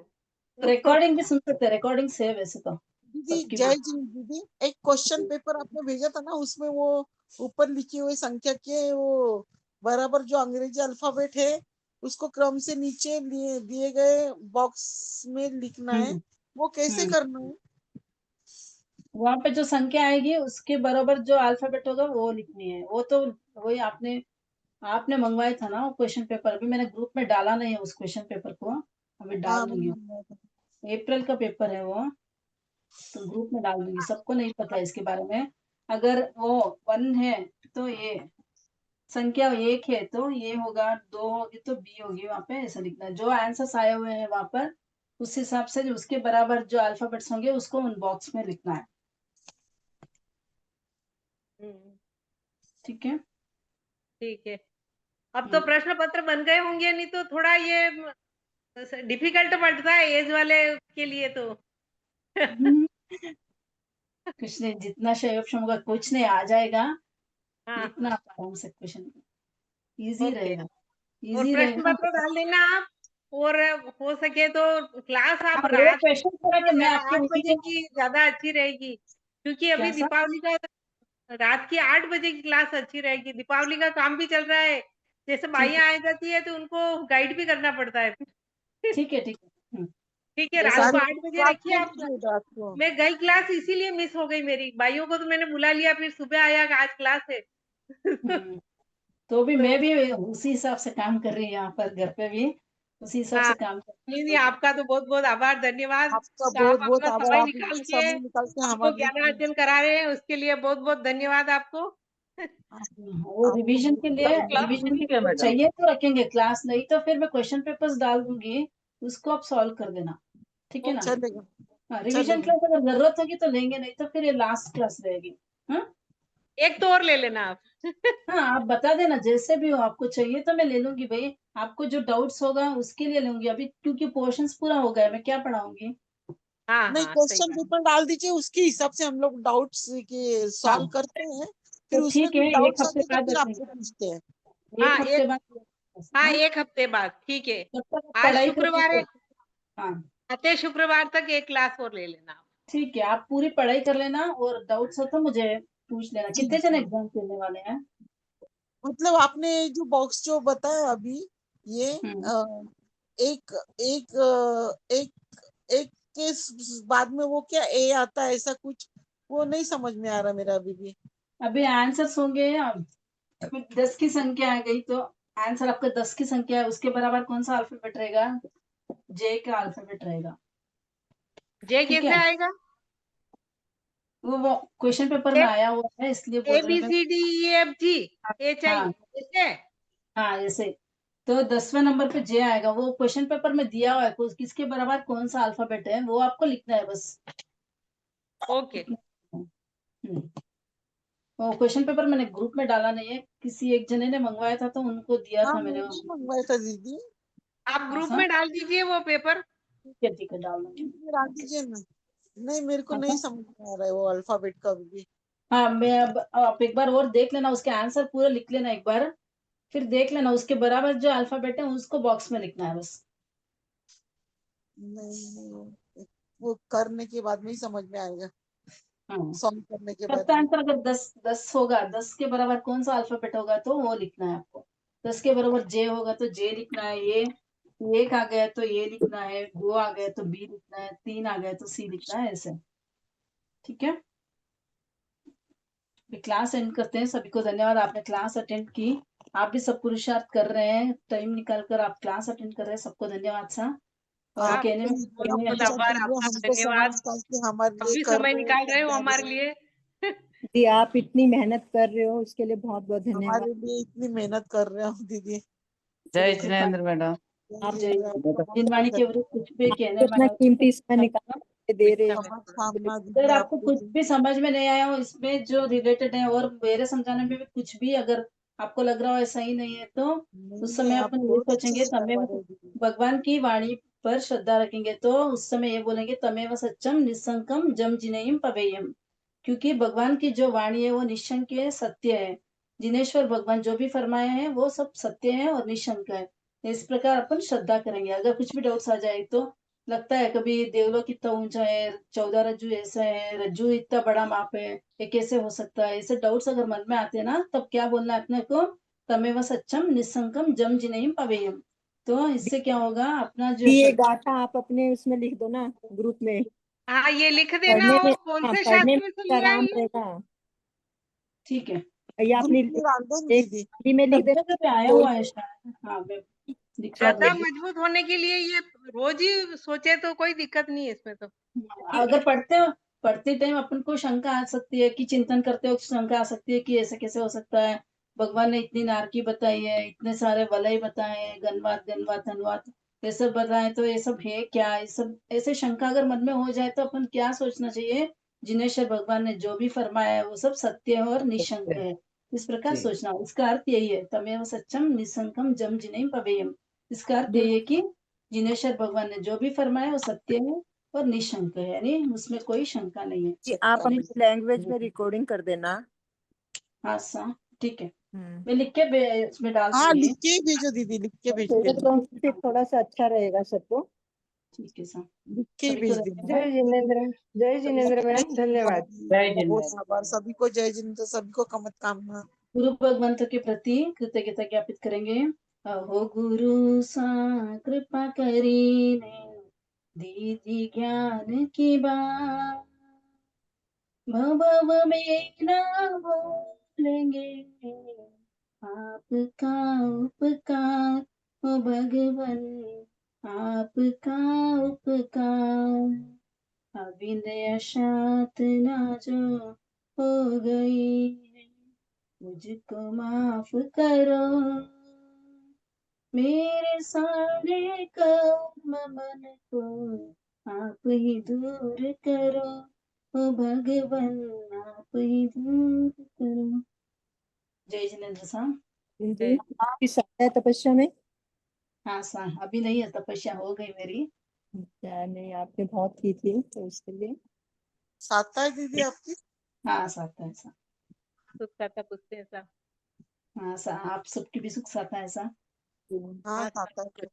रिकॉर्डिंग भी सुन सकते हैं, रिकॉर्डिंग सेव वैसे तो दीदी सबकी जय बुक. जी दीदी, एक क्वेश्चन पेपर आपने भेजा था ना, उसमें वो ऊपर लिखी हुई संख्या के वो बराबर जो अंग्रेजी अल्फाबेट है उसको क्रम से नीचे दिए गए बॉक्स में लिखना है. हम्म. वो कैसे हम्म. करना है? वहां पे जो संख्या आएगी उसके बराबर जो अल्फाबेट होगा वो लिखनी है. वो तो वही आपने आपने मंगवाया था ना वो क्वेश्चन पेपर. अभी मैंने ग्रुप में डाला नहीं है उस क्वेश्चन पेपर को, अभी हाँ डाल मैंने दूंगी. मंगवाया था. अप्रैल का पेपर है वो, तो ग्रुप में डाल दूंगी. सबको नहीं पता है इसके बारे में. अगर वो 1 है तो ये संख्या 1 है तो ये होगा, 2 होगी तो बी होगी. वहां पे ऐसा लिखना है. जो आंसर्स आए हुए हैं वहां पर उस हिसाब से जो उसके बराबर जो अल्फाबेट्स होंगे उसको उन बॉक्स में लिखना है. ठीक है. ठीक है. अब तो प्रश्न पत्र बन गए होंगे, नहीं तो थोड़ा ये डिफिकल्ट पड़ता है एज वाले के लिए तो. हम्म. कुछ नहीं, जितना संयोग होगा कुछ नहीं, आ जाएगा. हाँ. लिखना आप आराम से क्वेश्चन, इजी ओके. रहेगा, और इजी प्रश्न रहेगा. पत्र डाल देना आप. और हो सके तो क्लास आप हाँ, वो रात क्वेश्चन पूरा कि मैं आपके 8 बजे रिवीजन की ज्यादा अच्छी रहेगी, क्योंकि अभी कैसा दीपावली का रात की 8 बजे की क्लास अच्छी रहेगी। दीपावली का काम भी चल रहा है, जैसे ठीक बाइयां आ जाती है तो उनको गाइड भी करना पड़ता है। है ठीक है ठीक है ठीक है, जैसा रात को सारी 8 बजे बात रखिए नहीं आप। कीजिए रात को। मैं गई क्लास इसीलिए मिस हो गई मेरी, भाइयों को तो मैंने बुला लिया, फिर सुबह आया कि आज क्लास है। हम्म, तो भी तो मैं भी उसी हिसाब से काम कर रही हूँ यहाँ पर घर पे भी उसी हिसाब हाँ, से काम कर नहीं नहीं, रही हूँ। आपका तो बहुत बहुत आभार, धन्यवाद। आपका तो आप बहुत बहुत अपना आभार, समय आप निकाल इतने के समय निकाल के हमको हमारे लिए। ज्ञानार्जन करा रहे हैं, उसके लिए बहुत बहुत धन्यवाद आपको। वो आपको रिवीजन बहुत के बहुत लिए क्लास धन्यवाद। रिवीजन के ठीक है लिए मैडम। चाहिए तो रखेंगे क्लास, नहीं तो फिर मैं क्वेश्चन पेपर्स डाल दूंगी, उसको आप सॉल्व कर देना, ठीक है ना। चलेगा हाँ, रिवीजन चलेगा। क्लास अगर जरूरत होगी तो लेंगे, नहीं तो फिर ये लास्ट क्लास रहेगी। हाँ एक तो और ले लेना आप। हाँ, आप बता देना जैसे भी हो, आपको चाहिए तो मैं ले लूंगी भाई, आपको जो डाउट्स होगा उसके लिए लूंगी, अभी क्योंकि पोर्शंस पूरा हो गया, मैं क्या पढ़ाऊंगी। हाँ नहीं, हाँ, सही क्वेश्चन बात। पेपर डाल दीजिए, उसके हिसाब से हम लोग डाउट्स के हाँ सॉल्व करते हैं। फिर तो उसमें ठीक है, कुछ एक डाउट्स हफ्ते आते तो बाद फिर आपसे रखेंगे, पूछते हैं। हाँ एक हफ्ते एक बाद। हाँ, हाँ, एक हफ्ते बाद ठीक है। तब तक आप आज पढ़ाई करके शुक्रवार है, हाँ आते शुक्रवार तक एक क्लास और ले लेना आप। ठीक है, आप पूरी पढ़ाई कर लेना और डाउट्स हो तो मुझे पूछ लेना। जी कितने जन जी। एग्जाम देने वाले हैं। मतलब आपने जो बॉक्स जो बताया अभी, ये हम्म, एक एक एक एक के बाद में वो क्या ए आता है ऐसा कुछ, वो नहीं समझ में आ रहा मेरा अभी भी। अभी आंसर्स होंगे अब 10 की संख्या आ गई तो आंसर आपका 10 की संख्या है, उसके बराबर कौन सा अल्फाबेट रहेगा, जे का अल्फाबेट रहेगा, जे ठीक कैसे है। आएगा? वो क्वेश्चन पेपर में आया हुआ है इसलिए ए बोल रही बी हूँ मैं। C D E F G H I हाँ ऐसे। हाँ ऐसे, तो 10वें नंबर पे जे आएगा, वो क्वेश्चन पेपर में दिया हुआ है, किसके बराबर कौन सा अल्फाबेट है वो आपको लिखना है बस। ओके। हम्म, वो क्वेश्चन पेपर मैंने ग्रुप में डाला नहीं है, किसी एक जने ने मंगवाया था तो उनको दिया हाँ, था मैंने। मैंने मंगवाया था दीदी। आप ग्रुप ऐसा में डाल दीजिए वो पेपर। ठीक है डाल दूंगी। डाल दीजिए ना। नहीं, मेरे को नहीं ऐसा समझ में आ रहा है वो अल्फाबेट का भी। हाँ, मैं अब आप एक बार और देख लेना, उसके आंसर पूरा लिख लेना एक बार, फिर देख लेना उसके बराबर जो अल्फाबेट है उसको बॉक्स में लिखना है बस। नहीं, वो करने के बाद में ही समझ में आएगा, हाँ, सॉल्व करने के बाद सबका में। आंसर अगर 10 होगा, 10 के बराबर कौन सा अल्फाबेट होगा तो वो लिखना है आपको। 10 के बराबर जे होगा तो जे लिखना है, ये एक आ गया तो ये लिखना है, 2 आ गए तो बी लिखना है, 3 आ गए तो सी लिखना है, ऐसे, ठीक है। क्लास एंड करते हैं, सभी को धन्यवाद आपने क्लास अटेंड की, आप भी सब पुरुषार्थ कर रहे हैं, टाइम निकाल कर आप क्लास अटेंड कर रहे हैं, सबको धन्यवाद सा। और आप कहने में भी कहने इतना में बहुत अच्छा, अच्छा कर आभार रहे हो, आपका, हमको समय धन्यवाद। निकाल के हमारे अब लिए भी कर समय रहे हो, निकाल रहे हो समझा हमारे रहे हो। लिए। दीदी आप इतनी मेहनत कर रहे हो उसके लिए बहुत बहुत धन्यवाद। हमारे लिए इतनी मेहनत कर रहे हो दीदी। जय कृपा जिनेन्द्र मैडम। आप जय आपका बहुत बहुत जिनवाणी के विरुद्ध धन्यवाद। कुछ भी आप कहने भी में अपना कीमती समय निकाल के दे रहे हो। समझ सामना अगर दीदी आपको आपको कुछ भी। भी समझ में नहीं आया हो इसमें जो रिलेटेड है, और मेरे समझाने में भी कुछ भी अगर आपको लग रहा हो सही नहीं है तो नहीं उस नहीं, समय आप अपन ये बहुत अच्छे सोचेंगे, से तमें करवा रहे हो दीदी। भगवान की वाणी पर श्रद्धा रखेंगे तो उस समय ये बोलेंगे तमेव सच्चम निसंकम जम जिनेयम पवेयम, क्योंकि भगवान की जो वाणी है वो निशंक है, सत्य है। जिनेश्वर भगवान जो भी फरमाए हैं वो सब सत्य है और निशंक है। इस प्रकार अपन श्रद्धा करेंगे, अगर कुछ भी डाउट्स आ जाए तो लगता है कभी देवलोक कितना ऊंचा है, 14 रज्जू ऐसा है, रज्जू इतना बड़ा माप है, ये कैसे हो सकता है, ऐसे डाउट्स अगर मन में आते हैं ना, तब क्या बोलना है अपने को, तमेव सच्चम निसंकम जम जिनेयम पवेयम। तो इससे क्या होगा, अपना जो ये श्रद्धा, गाथा आप अपने उसमें लिख दो ना, ग्रुप में। हाँ, ये लिख देना। पढ़ने में, और कौन हाँ से पढ़ने में शास्त्र से लिया है आराम ये? रहेगा। ठीक है, या अपनी ग्रुप में डाल दो ना एक दीदी। डायरी में लिख सब देना। जगह पे आया तो हुआ है शायद, हाँ मैं दिखवा श्रद्धा दूंगी। मजबूत होने के लिए ये रोज ही सोचे तो कोई दिक्कत नहीं है इसमें तो। अगर पढ़ते टाइम अपन को शंका आ सकती है, कि चिंतन करते वक्त शंका आ सकती है कि ऐसे कैसे हो सकता है, भगवान ने इतनी नारकी बताई है, इतने सारे वलय बताए हैं, गणवात गणवात धनवात ये सब बताए, तो ये सब है क्या, ये सब ऐसे शंका अगर मन में हो जाए तो अपन क्या सोचना चाहिए, जिनेश्वर भगवान ने जो भी फरमाया है वो सब सत्य है और निशंक है, इस प्रकार जी सोचना। इसका अर्थ यही है, तमेव सच्चम निसंकम जम जिनेम पवेयम। इसका अर्थ दे- यही है कि जिनेश्वर भगवान ने जो भी फरमाया वो सत्य है और निशंक है, यानी उसमें कोई शंका नहीं है। कि आप और अपनी लैंग्वेज में रिकॉर्डिंग कर देना। हाँ सा ठीक है, मैं लिख के उसमें डाल हाँ दूंगी। लिख के भेजो दीदी, लिख के भेज तो देना, फिर थोड़ा सा अच्छा रहेगा सबको। ठीक है सर, लिख के ही सभी को भेज देना। जय जिनेंद्र, जय जिनेंद्र मैम, धन्यवाद। जय जिनेंद्र। आभार, सभी को जय जिनेंद्र, सभी को कमत कामना। गुरु भगवंत के प्रति कृतज्ञता ज्ञापित करेंगे। अहो गुरु सा कृपा करीने दीदी ज्ञान की बात, भव में ना भूलेंगे आपका उपकार, ओ भगवन आपका उपकार, अभिनय साधना जो हो गई है, मुझको माफ करो, मेरे सारे कर्म मन को आप ही दूर करो, ओ भगवन आप ही दूर करो। जय जिनेंद्र साहब। जी, आपकी साधना तपस्या में हाँ सा अभी नहीं है, तपस्या हो गई मेरी। क्या नहीं, आपने बहुत की थी तो उसके लिए। साता है दीदी आपकी? हाँ साता है सा। सुख साता पूछते हैं सा। हाँ सा, आप सबकी भी सुख साता है सा। हाँ हाँ साता है।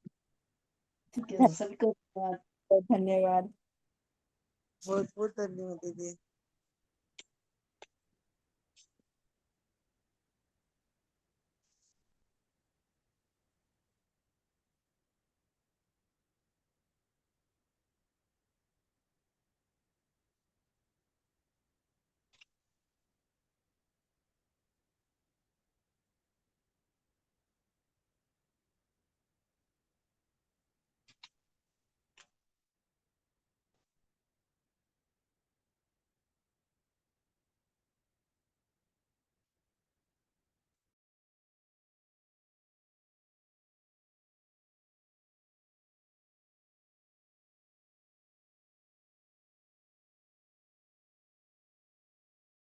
ठीक है, सभी को धन्यवाद। धन्यवाद। बहुत बहुत धन्यवाद दीदी।